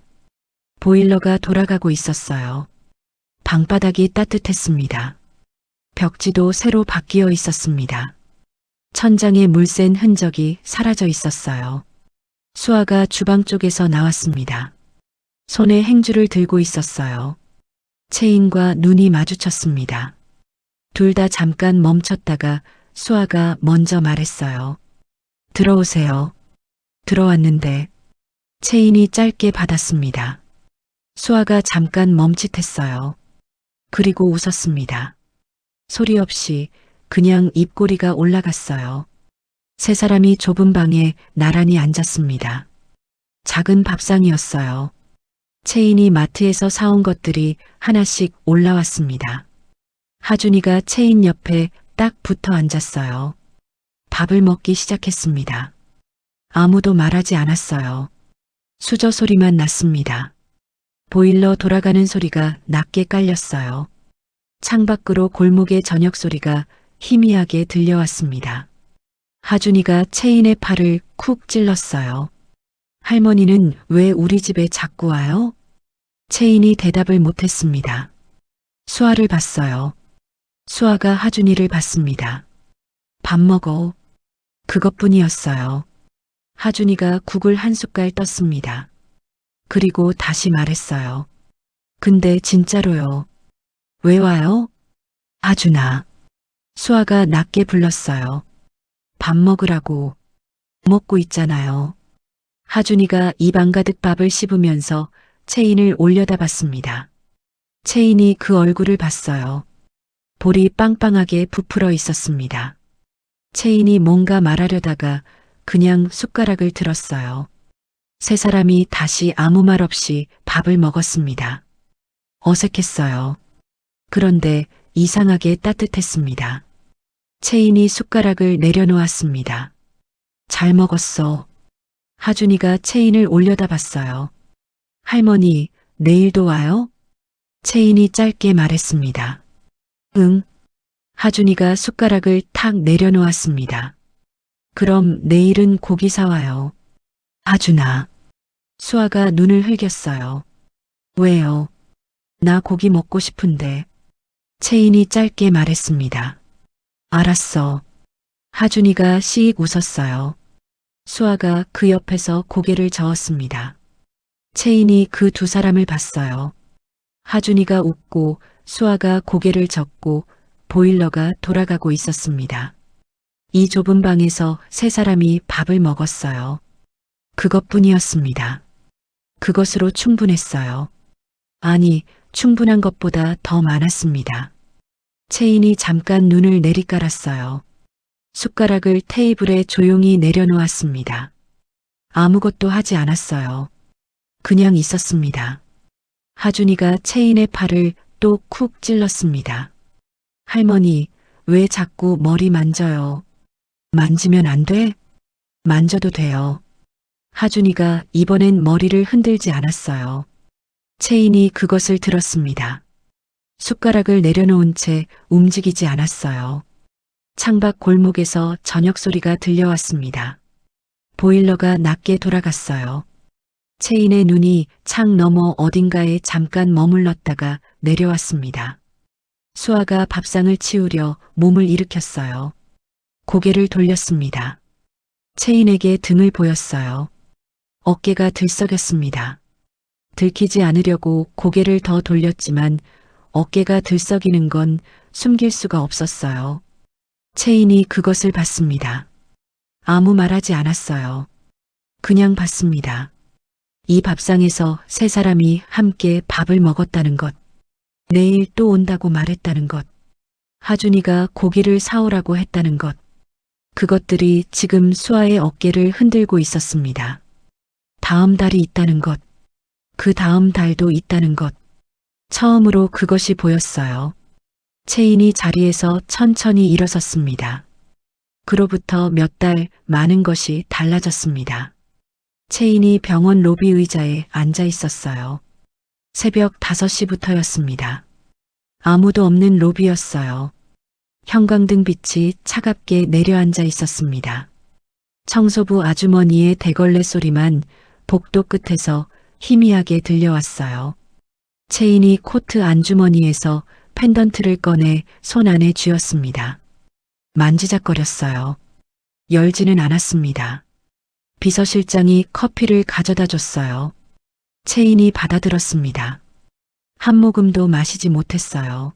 보일러가 돌아가고 있었어요. 방바닥이 따뜻했습니다. 벽지도 새로 바뀌어 있었습니다. 천장에 물샌 흔적이 사라져 있었어요. 수아가 주방 쪽에서 나왔습니다. 손에 행주를 들고 있었어요. 채인과 눈이 마주쳤습니다. 둘 다 잠깐 멈췄다가 수아가 먼저 말했어요. 들어오세요. 들어왔는데 채인이 짧게 받았습니다. 수아가 잠깐 멈칫했어요. 그리고 웃었습니다. 소리 없이 그냥 입꼬리가 올라갔어요. 세 사람이 좁은 방에 나란히 앉았습니다. 작은 밥상이었어요. 채인이 마트에서 사온 것들이 하나씩 올라왔습니다. 하준이가 채인 옆에 딱 붙어 앉았어요. 밥을 먹기 시작했습니다. 아무도 말하지 않았어요. 수저 소리만 났습니다. 보일러 돌아가는 소리가 낮게 깔렸어요. 창밖으로 골목의 저녁 소리가 희미하게 들려왔습니다. 하준이가 채인의 팔을 쿡 찔렀어요. 할머니는 왜 우리 집에 자꾸 와요? 채인이 대답을 못했습니다. 수아를 봤어요. 수아가 하준이를 봤습니다. 밥 먹어. 그것뿐이었어요. 하준이가 국을 한 숟갈 떴습니다. 그리고 다시 말했어요. 근데 진짜로요. 왜 와요? 하준아. 수아가 낮게 불렀어요. 밥 먹으라고. 먹고 있잖아요. 하준이가 입안 가득 밥을 씹으면서 채인을 올려다봤습니다. 채인이 그 얼굴을 봤어요. 볼이 빵빵하게 부풀어 있었습니다. 채인이 뭔가 말하려다가 그냥 숟가락을 들었어요. 세 사람이 다시 아무 말 없이 밥을 먹었습니다. 어색했어요. 그런데 이상하게 따뜻했습니다. 채인이 숟가락을 내려놓았습니다. 잘 먹었어. 하준이가 채인을 올려다봤어요. 할머니, 내일도 와요? 채인이 짧게 말했습니다. 응. 하준이가 숟가락을 탁 내려놓았습니다. 그럼 내일은 고기 사와요. 하준아. 수아가 눈을 흘겼어요. 왜요? 나 고기 먹고 싶은데. 채인이 짧게 말했습니다. 알았어. 하준이가 씩 웃었어요. 수아가 그 옆에서 고개를 저었습니다. 채인이 그 두 사람을 봤어요. 하준이가 웃고 수아가 고개를 젓고 보일러가 돌아가고 있었습니다. 이 좁은 방에서 세 사람이 밥을 먹었어요. 그것뿐이었습니다. 그것으로 충분했어요. 아니, 충분한 것보다 더 많았습니다. 채인이 잠깐 눈을 내리깔았어요. 숟가락을 테이블에 조용히 내려놓았습니다. 아무것도 하지 않았어요. 그냥 있었습니다. 하준이가 채인의 팔을 또 쿡 찔렀습니다. 할머니, 왜 자꾸 머리 만져요? 만지면 안 돼? 만져도 돼요. 하준이가 이번엔 머리를 흔들지 않았어요. 채인이 그것을 들었습니다. 숟가락을 내려놓은 채 움직이지 않았어요. 창밖 골목에서 저녁 소리가 들려왔습니다. 보일러가 낮게 돌아갔어요. 채인의 눈이 창 너머 어딘가에 잠깐 머물렀다가 내려왔습니다. 수아가 밥상을 치우려 몸을 일으켰어요. 고개를 돌렸습니다. 채인에게 등을 보였어요. 어깨가 들썩였습니다. 들키지 않으려고 고개를 더 돌렸지만 어깨가 들썩이는 건 숨길 수가 없었어요. 채인이 그것을 봤습니다. 아무 말하지 않았어요. 그냥 봤습니다. 이 밥상에서 세 사람이 함께 밥을 먹었다는 것. 내일 또 온다고 말했다는 것. 하준이가 고기를 사오라고 했다는 것. 그것들이 지금 수아의 어깨를 흔들고 있었습니다. 다음 달이 있다는 것. 그 다음 달도 있다는 것. 처음으로 그것이 보였어요. 채인이 자리에서 천천히 일어섰습니다. 그로부터 몇 달 많은 것이 달라졌습니다. 채인이 병원 로비 의자에 앉아 있었어요. 새벽 5시부터였습니다. 아무도 없는 로비였어요. 형광등 빛이 차갑게 내려앉아 있었습니다. 청소부 아주머니의 대걸레 소리만 복도 끝에서 희미하게 들려왔어요. 채인이 코트 안주머니에서 펜던트를 꺼내 손 안에 쥐었습니다. 만지작거렸어요. 열지는 않았습니다. 비서실장이 커피를 가져다 줬어요. 채인이 받아들었습니다. 한 모금도 마시지 못했어요.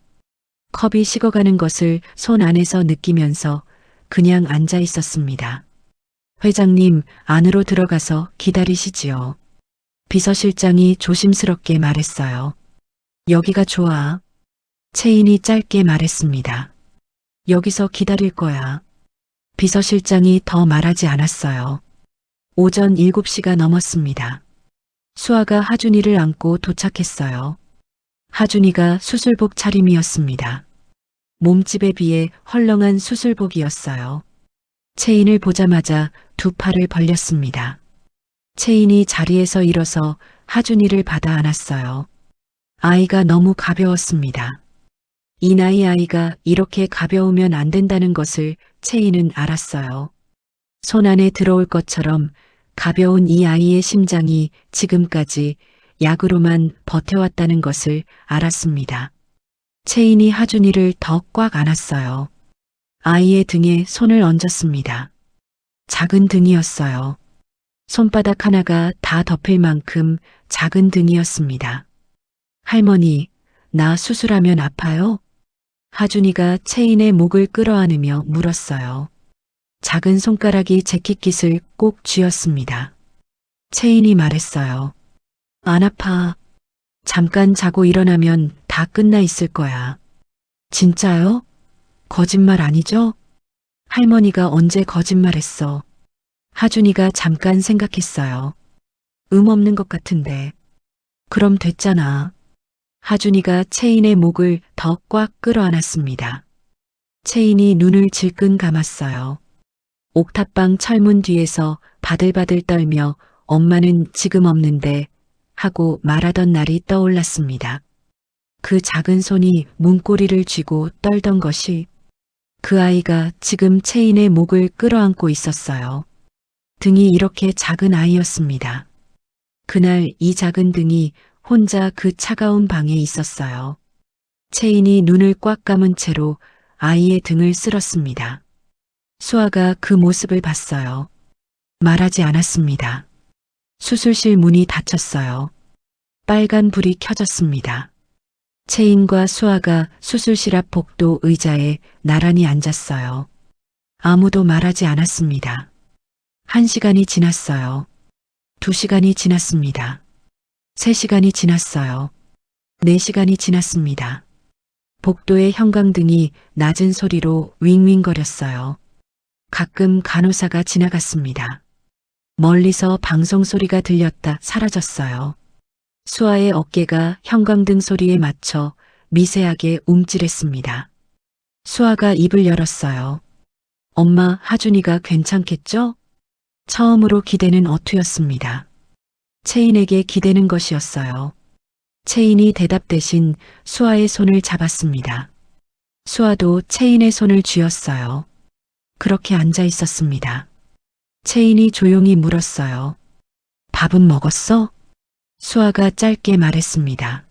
컵이 식어가는 것을 손 안에서 느끼면서 그냥 앉아 있었습니다. 회장님, 안으로 들어가서 기다리시지요. 비서실장이 조심스럽게 말했어요. 여기가 좋아. 채인이 짧게 말했습니다. 여기서 기다릴 거야. 비서실장이 더 말하지 않았어요. 오전 7시가 넘었습니다. 수아가 하준이를 안고 도착했어요. 하준이가 수술복 차림이었습니다. 몸집에 비해 헐렁한 수술복이었어요. 채인을 보자마자 두 팔을 벌렸습니다. 채인이 자리에서 일어서 하준이를 받아 안았어요. 아이가 너무 가벼웠습니다. 이 나이 아이가 이렇게 가벼우면 안 된다는 것을 채인은 알았어요. 손 안에 들어올 것처럼 가벼운 이 아이의 심장이 지금까지 약으로만 버텨왔다는 것을 알았습니다. 채인이 하준이를 더 꽉 안았어요. 아이의 등에 손을 얹었습니다. 작은 등이었어요. 손바닥 하나가 다 덮일 만큼 작은 등이었습니다. 할머니, 나 수술하면 아파요? 하준이가 채인의 목을 끌어안으며 물었어요. 작은 손가락이 재킷깃을 꼭 쥐었습니다. 채인이 말했어요. 안 아파. 잠깐 자고 일어나면 다 끝나 있을 거야. 진짜요? 거짓말 아니죠? 할머니가 언제 거짓말했어? 하준이가 잠깐 생각했어요. 없는 것 같은데. 그럼 됐잖아. 하준이가 채인의 목을 더 꽉 끌어안았습니다. 채인이 눈을 질끈 감았어요. 옥탑방 철문 뒤에서 바들바들 떨며 엄마는 지금 없는데 하고 말하던 날이 떠올랐습니다. 그 작은 손이 문고리를 쥐고 떨던 것이 그 아이가 지금 채인의 목을 끌어안고 있었어요. 등이 이렇게 작은 아이였습니다. 그날 이 작은 등이 혼자 그 차가운 방에 있었어요. 채인이 눈을 꽉 감은 채로 아이의 등을 쓸었습니다. 수아가 그 모습을 봤어요. 말하지 않았습니다. 수술실 문이 닫혔어요. 빨간 불이 켜졌습니다. 채인과 수아가 수술실 앞 복도 의자에 나란히 앉았어요. 아무도 말하지 않았습니다. 1시간이 지났어요. 2시간이 지났습니다. 3시간이 지났어요. 4시간이 지났습니다. 복도의 형광등이 낮은 소리로 윙윙거렸어요. 가끔 간호사가 지나갔습니다. 멀리서 방송 소리가 들렸다 사라졌어요. 수아의 어깨가 형광등 소리에 맞춰 미세하게 움찔했습니다. 수아가 입을 열었어요. 엄마, 하준이가 괜찮겠죠? 처음으로 기대는 어투였습니다. 채인에게 기대는 것이었어요. 채인이 대답 대신 수아의 손을 잡았습니다. 수아도 채인의 손을 쥐었어요. 그렇게 앉아 있었습니다. 채인이 조용히 물었어요. 밥은 먹었어? 수아가 짧게 말했습니다.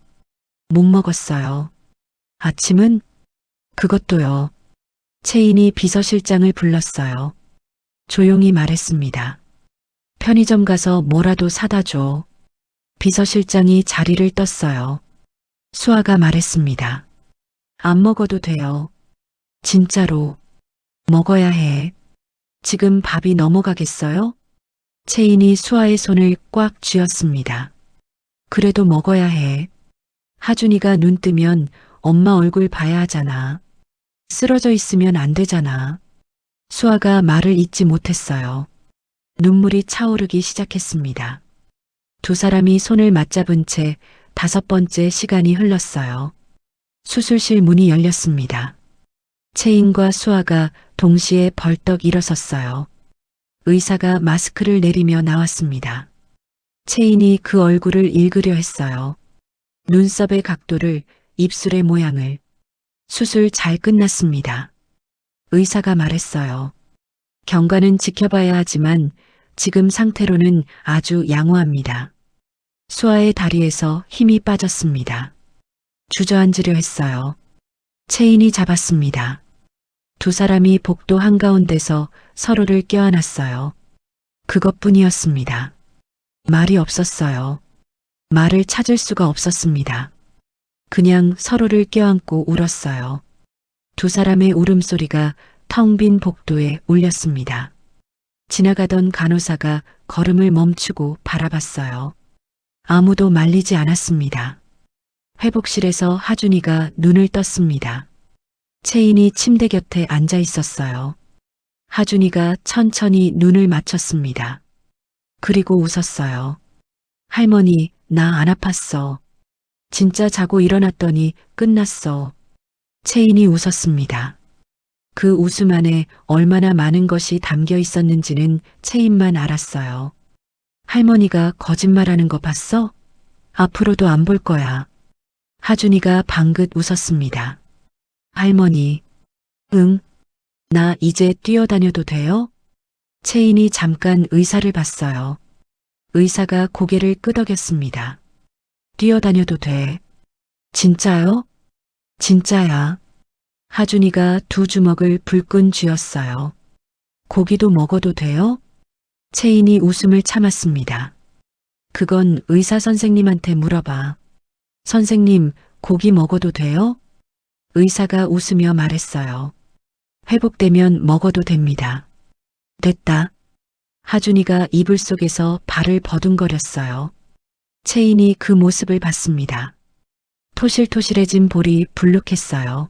못 먹었어요. 아침은? 그것도요. 채인이 비서실장을 불렀어요. 조용히 말했습니다. 편의점 가서 뭐라도 사다 줘. 비서실장이 자리를 떴어요. 수아가 말했습니다. 안 먹어도 돼요. 진짜로. 먹어야 해. 지금 밥이 넘어가겠어요? 채인이 수아의 손을 꽉 쥐었습니다. 그래도 먹어야 해. 하준이가 눈 뜨면 엄마 얼굴 봐야 하잖아. 쓰러져 있으면 안 되잖아. 수아가 말을 잇지 못했어요. 눈물이 차오르기 시작했습니다. 두 사람이 손을 맞잡은 채 5번째 시간이 흘렀어요. 수술실 문이 열렸습니다. 채인과 수아가 동시에 벌떡 일어섰어요. 의사가 마스크를 내리며 나왔습니다. 채인이 그 얼굴을 읽으려 했어요. 눈썹의 각도를, 입술의 모양을. 수술 잘 끝났습니다. 의사가 말했어요. 경과는 지켜봐야 하지만 지금 상태로는 아주 양호합니다. 수아의 다리에서 힘이 빠졌습니다. 주저앉으려 했어요. 채인이 잡았습니다. 두 사람이 복도 한가운데서 서로를 껴안았어요. 그것뿐이었습니다. 말이 없었어요. 말을 찾을 수가 없었습니다. 그냥 서로를 껴안고 울었어요. 두 사람의 울음소리가 텅 빈 복도에 울렸습니다. 지나가던 간호사가 걸음을 멈추고 바라봤어요. 아무도 말리지 않았습니다. 회복실에서 하준이가 눈을 떴습니다. 채인이 침대 곁에 앉아 있었어요. 하준이가 천천히 눈을 맞췄습니다. 그리고 웃었어요. 할머니, 나 안 아팠어. 진짜 자고 일어났더니 끝났어. 채인이 웃었습니다. 그 웃음 안에 얼마나 많은 것이 담겨 있었는지는 채인만 알았어요. 할머니가 거짓말하는 거 봤어? 앞으로도 안 볼 거야. 하준이가 방긋 웃었습니다. 할머니, 응, 나 이제 뛰어다녀도 돼요? 채인이 잠깐 의사를 봤어요. 의사가 고개를 끄덕였습니다. 뛰어다녀도 돼. 진짜요? 진짜야. 하준이가 두 주먹을 불끈 쥐었어요. 고기도 먹어도 돼요? 채인이 웃음을 참았습니다. 그건 의사 선생님한테 물어봐. 선생님, 고기 먹어도 돼요? 의사가 웃으며 말했어요. 회복되면 먹어도 됩니다. 됐다. 하준이가 이불 속에서 발을 버둥거렸어요. 채인이 그 모습을 봤습니다. 토실토실해진 볼이 불룩했어요.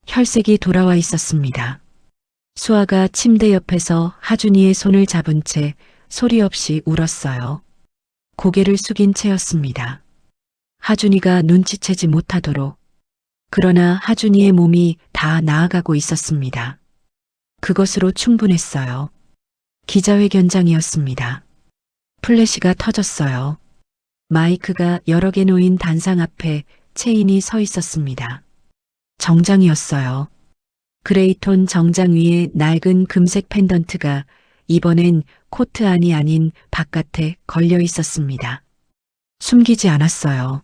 혈색이 돌아와 있었습니다. 수아가 침대 옆에서 하준이의 손을 잡은 채 소리 없이 울었어요. 고개를 숙인 채였습니다. 하준이가 눈치채지 못하도록. 그러나 하준이의 몸이 다 나아가고 있었습니다. 그것으로 충분했어요. 기자회견장이었습니다. 플래시가 터졌어요. 마이크가 여러 개 놓인 단상 앞에 채인이 서 있었습니다. 정장이었어요. 그레이톤 정장 위에 낡은 금색 펜던트가 이번엔 코트 안이 아닌 바깥에 걸려 있었습니다. 숨기지 않았어요.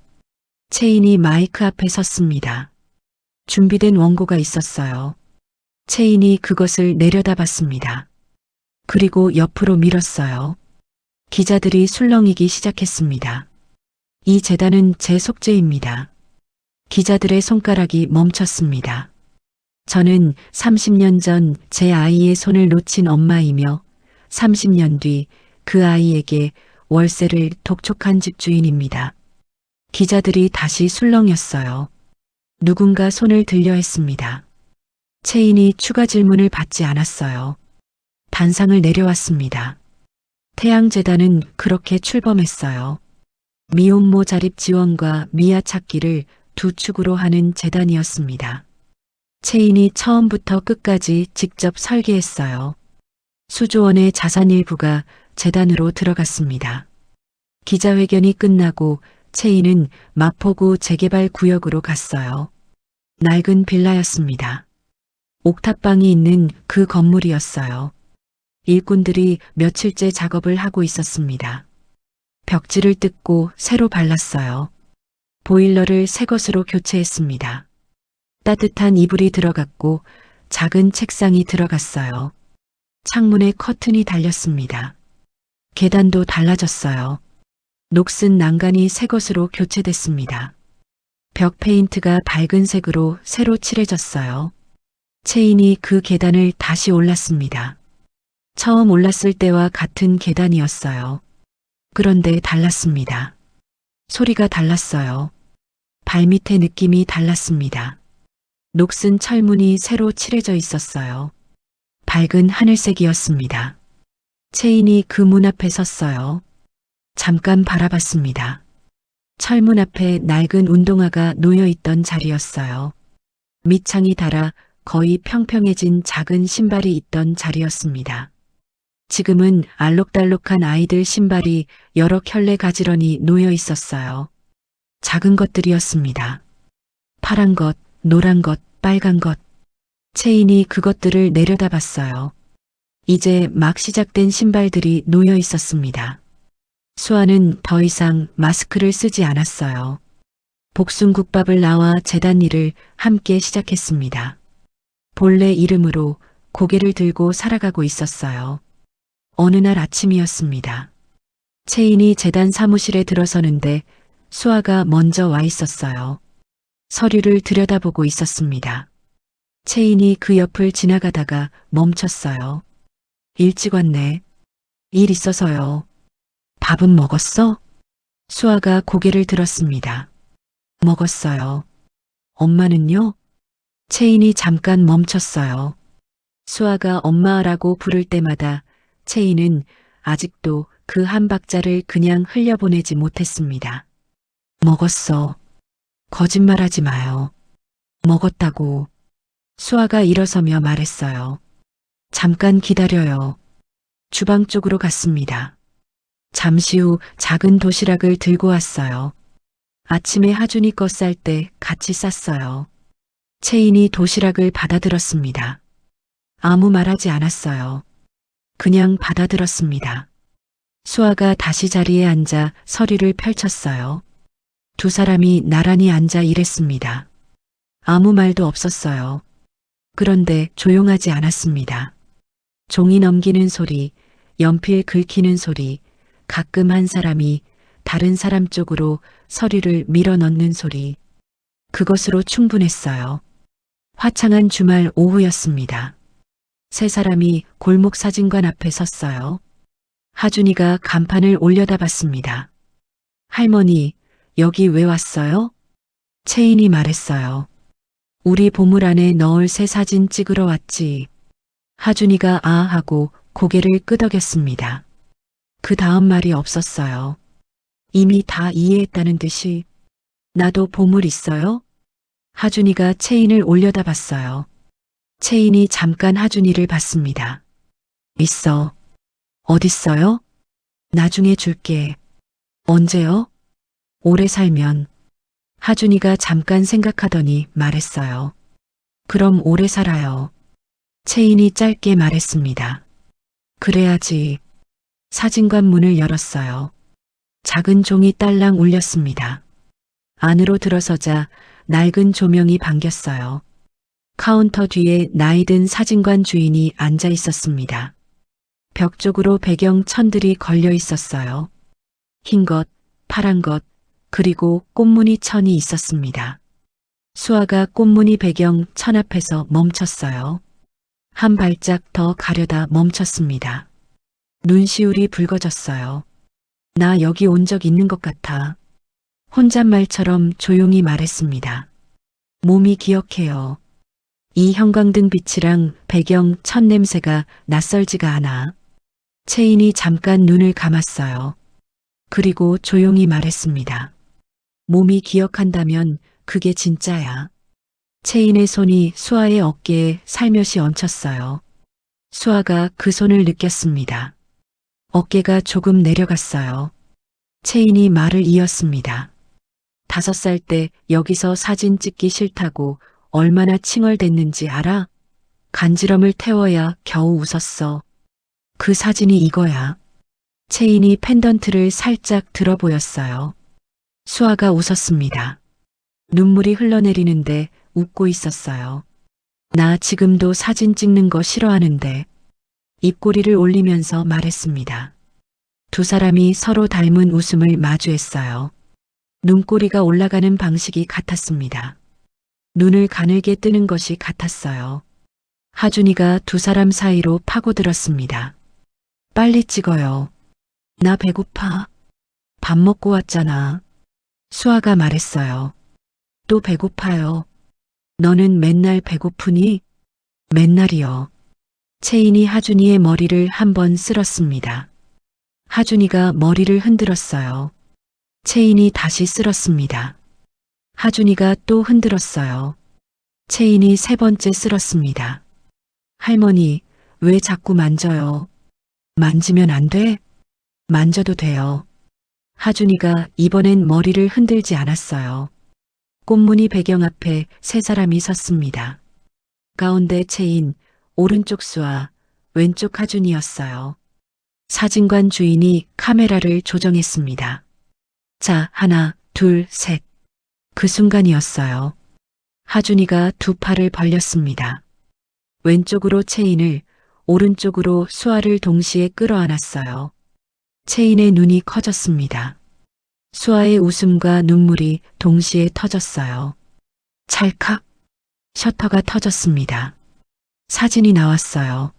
채인이 마이크 앞에 섰습니다. 준비된 원고가 있었어요. 채인이 그것을 내려다봤습니다. 그리고 옆으로 밀었어요. 기자들이 술렁이기 시작했습니다. 이 재단은 제 속죄입니다. 기자들의 손가락이 멈췄습니다. 저는 30년 전 제 아이의 손을 놓친 엄마이며 30년 뒤 그 아이에게 월세를 독촉한 집주인입니다. 기자들이 다시 술렁였어요. 누군가 손을 들려 했습니다. 채인이 추가 질문을 받지 않았어요. 단상을 내려왔습니다. 태양재단은 그렇게 출범했어요. 미혼모 자립 지원과 미아 찾기를 두 축으로 하는 재단이었습니다. 채인이 처음부터 끝까지 직접 설계했어요. 수조원의 자산 일부가 재단으로 들어갔습니다. 기자회견이 끝나고 채인은 마포구 재개발 구역으로 갔어요. 낡은 빌라였습니다. 옥탑방이 있는 그 건물이었어요. 일꾼들이 며칠째 작업을 하고 있었습니다. 벽지를 뜯고 새로 발랐어요. 보일러를 새 것으로 교체했습니다. 따뜻한 이불이 들어갔고 작은 책상이 들어갔어요. 창문에 커튼이 달렸습니다. 계단도 달라졌어요. 녹슨 난간이 새 것으로 교체됐습니다. 벽 페인트가 밝은 색으로 새로 칠해졌어요. 채인이 그 계단을 다시 올랐습니다. 처음 올랐을 때와 같은 계단이었어요. 그런데 달랐습니다. 소리가 달랐어요. 발밑의 느낌이 달랐습니다. 녹슨 철문이 새로 칠해져 있었어요. 밝은 하늘색이었습니다. 채인이 그 문 앞에 섰어요. 잠깐 바라봤습니다. 철문 앞에 낡은 운동화가 놓여있던 자리였어요. 밑창이 닳아 거의 평평해진 작은 신발이 있던 자리였습니다. 지금은 알록달록한 아이들 신발이 여러 켤레 가지런히 놓여 있었어요. 작은 것들이었습니다. 파란 것, 노란 것, 빨간 것. 채인이 그것들을 내려다봤어요. 이제 막 시작된 신발들이 놓여 있었습니다. 수아는 더 이상 마스크를 쓰지 않았어요. 복숭국밥을 나와 재단 일을 함께 시작했습니다. 본래 이름으로 고개를 들고 살아가고 있었어요. 어느 날 아침이었습니다. 채인이 재단 사무실에 들어서는데 수아가 먼저 와 있었어요. 서류를 들여다보고 있었습니다. 채인이 그 옆을 지나가다가 멈췄어요. 일찍 왔네. 일 있어서요. 밥은 먹었어? 수아가 고개를 들었습니다. 먹었어요. 엄마는요? 채인이 잠깐 멈췄어요. 수아가 엄마라고 부를 때마다 채인은 아직도 그 한 박자를 그냥 흘려보내지 못했습니다. 먹었어. 거짓말하지 마요. 먹었다고. 수아가 일어서며 말했어요. 잠깐 기다려요. 주방 쪽으로 갔습니다. 잠시 후 작은 도시락을 들고 왔어요. 아침에 하준이 거 쌀 때 같이 쌌어요. 채인이 도시락을 받아들었습니다. 아무 말하지 않았어요. 그냥 받아들었습니다. 수아가 다시 자리에 앉아 서류를 펼쳤어요. 두 사람이 나란히 앉아 일했습니다. 아무 말도 없었어요. 그런데 조용하지 않았습니다. 종이 넘기는 소리, 연필 긁히는 소리, 가끔 한 사람이 다른 사람 쪽으로 서류를 밀어 넣는 소리. 그것으로 충분했어요. 화창한 주말 오후였습니다. 세 사람이 골목 사진관 앞에 섰어요. 하준이가 간판을 올려다 봤습니다. 할머니, 여기 왜 왔어요? 채인이 말했어요. 우리 보물 안에 넣을 새 사진 찍으러 왔지. 하준이가 아 하고 고개를 끄덕였습니다. 그 다음 말이 없었어요. 이미 다 이해했다는 듯이. 나도 보물 있어요? 하준이가 채인을 올려다 봤어요. 채인이 잠깐 하준이를 봤습니다. 있어. 어딨어요? 나중에 줄게. 언제요? 오래 살면. 하준이가 잠깐 생각하더니 말했어요. 그럼 오래 살아요. 채인이 짧게 말했습니다. 그래야지. 사진관 문을 열었어요. 작은 종이 딸랑 울렸습니다. 안으로 들어서자 낡은 조명이 반겼어요. 카운터 뒤에 나이든 사진관 주인이 앉아 있었습니다. 벽 쪽으로 배경 천들이 걸려 있었어요. 흰 것, 파란 것, 그리고 꽃무늬 천이 있었습니다. 수아가 꽃무늬 배경 천 앞에서 멈췄어요. 한 발짝 더 가려다 멈췄습니다. 눈시울이 붉어졌어요. 나 여기 온 적 있는 것 같아. 혼잣말처럼 조용히 말했습니다. 몸이 기억해요. 이 형광등 빛이랑 배경 천 냄새가 낯설지가 않아. 채인이 잠깐 눈을 감았어요. 그리고 조용히 말했습니다. 몸이 기억한다면 그게 진짜야. 채인의 손이 수아의 어깨에 살며시 얹혔어요. 수아가 그 손을 느꼈습니다. 어깨가 조금 내려갔어요. 채인이 말을 이었습니다. 5살 때 여기서 사진 찍기 싫다고 얼마나 칭얼댔는지 알아? 간지럼을 태워야 겨우 웃었어. 그 사진이 이거야. 채인이 펜던트를 살짝 들어 보였어요. 수아가 웃었습니다. 눈물이 흘러내리는데 웃고 있었어요. 나 지금도 사진 찍는 거 싫어하는데. 입꼬리를 올리면서 말했습니다. 두 사람이 서로 닮은 웃음을 마주했어요. 눈꼬리가 올라가는 방식이 같았습니다. 눈을 가늘게 뜨는 것이 같았어요. 하준이가 두 사람 사이로 파고들었습니다. 빨리 찍어요. 나 배고파. 밥 먹고 왔잖아. 수아가 말했어요. 또 배고파요. 너는 맨날 배고프니? 맨날이요. 채인이 하준이의 머리를 한번 쓸었습니다. 하준이가 머리를 흔들었어요. 채인이 다시 쓸었습니다. 하준이가 또 흔들었어요. 채인이 세 번째 쓸었습니다. 할머니, 왜 자꾸 만져요? 만지면 안 돼? 만져도 돼요. 하준이가 이번엔 머리를 흔들지 않았어요. 꽃무늬 배경 앞에 세 사람이 섰습니다. 가운데 채인, 오른쪽 수아, 왼쪽 하준이었어요. 사진관 주인이 카메라를 조정했습니다. 자, 하나, 둘, 셋. 그 순간이었어요. 하준이가 두 팔을 벌렸습니다. 왼쪽으로 채인을, 오른쪽으로 수아를 동시에 끌어안았어요. 채인의 눈이 커졌습니다. 수아의 웃음과 눈물이 동시에 터졌어요. 찰칵, 셔터가 터졌습니다. 사진이 나왔어요.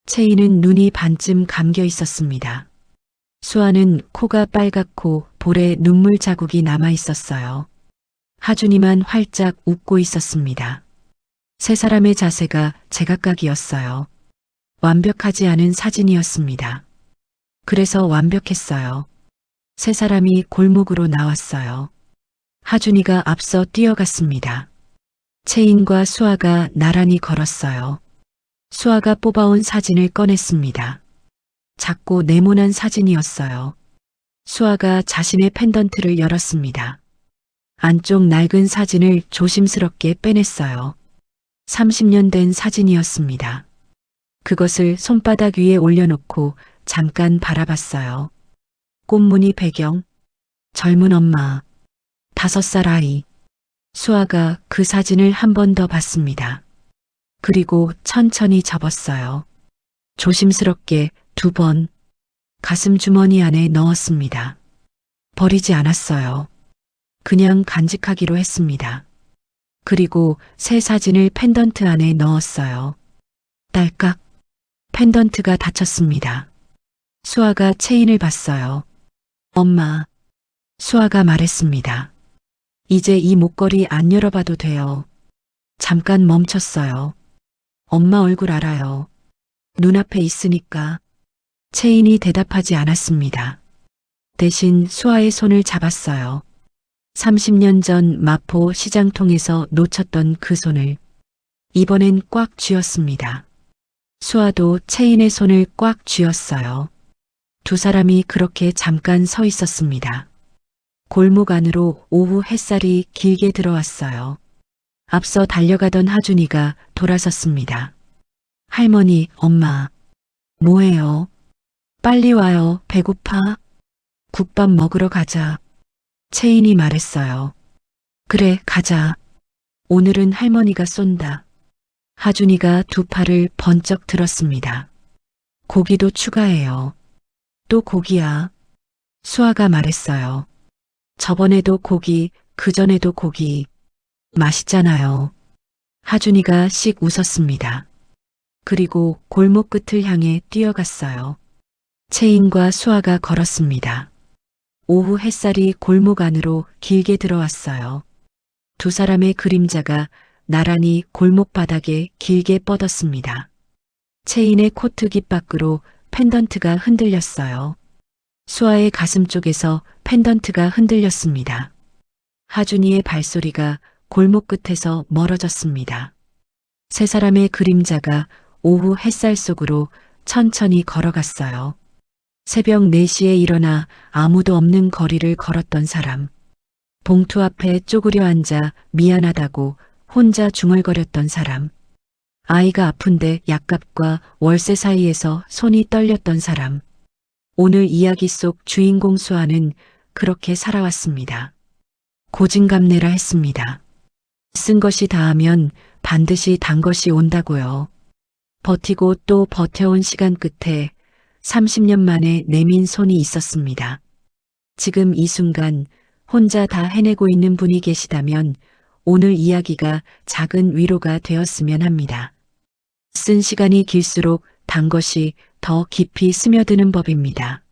채인은 눈이 반쯤 감겨 있었습니다. 수아는 코가 빨갛고 볼에 눈물 자국이 남아 있었어요. 하준이만 활짝 웃고 있었습니다. 세 사람의 자세가 제각각이었어요. 완벽하지 않은 사진이었습니다. 그래서 완벽했어요. 세 사람이 골목으로 나왔어요. 하준이가 앞서 뛰어갔습니다. 채인과 수아가 나란히 걸었어요. 수아가 뽑아온 사진을 꺼냈습니다. 작고 네모난 사진이었어요. 수아가 자신의 펜던트를 열었습니다. 안쪽 낡은 사진을 조심스럽게 빼냈어요. 30년 된 사진이었습니다. 그것을 손바닥 위에 올려놓고 잠깐 바라봤어요. 꽃무늬 배경, 젊은 엄마, 5살 아이. 수아가 그 사진을 한 번 더 봤습니다. 그리고 천천히 접었어요. 조심스럽게 2번 가슴 주머니 안에 넣었습니다. 버리지 않았어요. 그냥 간직하기로 했습니다. 그리고 새 사진을 펜던트 안에 넣었어요. 딸깍, 펜던트가 닫혔습니다. 수아가 채인을 봤어요. 엄마, 수아가 말했습니다. 이제 이 목걸이 안 열어봐도 돼요. 잠깐 멈췄어요. 엄마 얼굴 알아요. 눈앞에 있으니까. 채인이 대답하지 않았습니다. 대신 수아의 손을 잡았어요. 30년 전 마포 시장통에서 놓쳤던 그 손을 이번엔 꽉 쥐었습니다. 수아도 채인의 손을 꽉 쥐었어요. 두 사람이 그렇게 잠깐 서 있었습니다. 골목 안으로 오후 햇살이 길게 들어왔어요. 앞서 달려가던 하준이가 돌아섰습니다. 할머니, 엄마, 뭐해요? 빨리 와요. 배고파? 국밥 먹으러 가자. 채인이 말했어요. 그래, 가자. 오늘은 할머니가 쏜다. 하준이가 두 팔을 번쩍 들었습니다. 고기도 추가해요. 또 고기야. 수아가 말했어요. 저번에도 고기, 그전에도 고기. 맛있잖아요. 하준이가 씩 웃었습니다. 그리고 골목 끝을 향해 뛰어갔어요. 채인과 수아가 걸었습니다. 오후 햇살이 골목 안으로 길게 들어왔어요. 두 사람의 그림자가 나란히 골목 바닥에 길게 뻗었습니다. 채인의 코트 깃밖으로 펜던트가 흔들렸어요. 수아의 가슴 쪽에서 펜던트가 흔들렸습니다. 하준이의 발소리가 골목 끝에서 멀어졌습니다. 세 사람의 그림자가 오후 햇살 속으로 천천히 걸어갔어요. 새벽 4시에 일어나 아무도 없는 거리를 걸었던 사람. 봉투 앞에 쪼그려 앉아 미안하다고 혼자 중얼거렸던 사람. 아이가 아픈데 약값과 월세 사이에서 손이 떨렸던 사람. 오늘 이야기 속 주인공 수아는 그렇게 살아왔습니다. 고진감래라 했습니다. 쓴 것이 닿으면 반드시 단 것이 온다고요. 버티고 또 버텨온 시간 끝에 30년 만에 내민 손이 있었습니다. 지금 이 순간 혼자 다 해내고 있는 분이 계시다면 오늘 이야기가 작은 위로가 되었으면 합니다. 쓴 시간이 길수록 단 것이 더 깊이 스며드는 법입니다.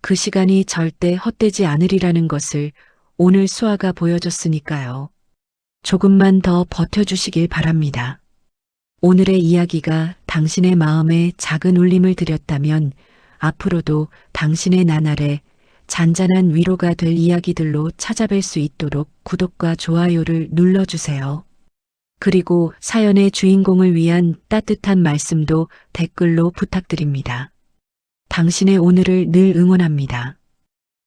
그 시간이 절대 헛되지 않으리라는 것을 오늘 수아가 보여줬으니까요. 조금만 더 버텨주시길 바랍니다. 오늘의 이야기가 당신의 마음에 작은 울림을 드렸다면 앞으로도 당신의 나날에 잔잔한 위로가 될 이야기들로 찾아뵐 수 있도록 구독과 좋아요를 눌러주세요. 그리고 사연의 주인공을 위한 따뜻한 말씀도 댓글로 부탁드립니다. 당신의 오늘을 늘 응원합니다.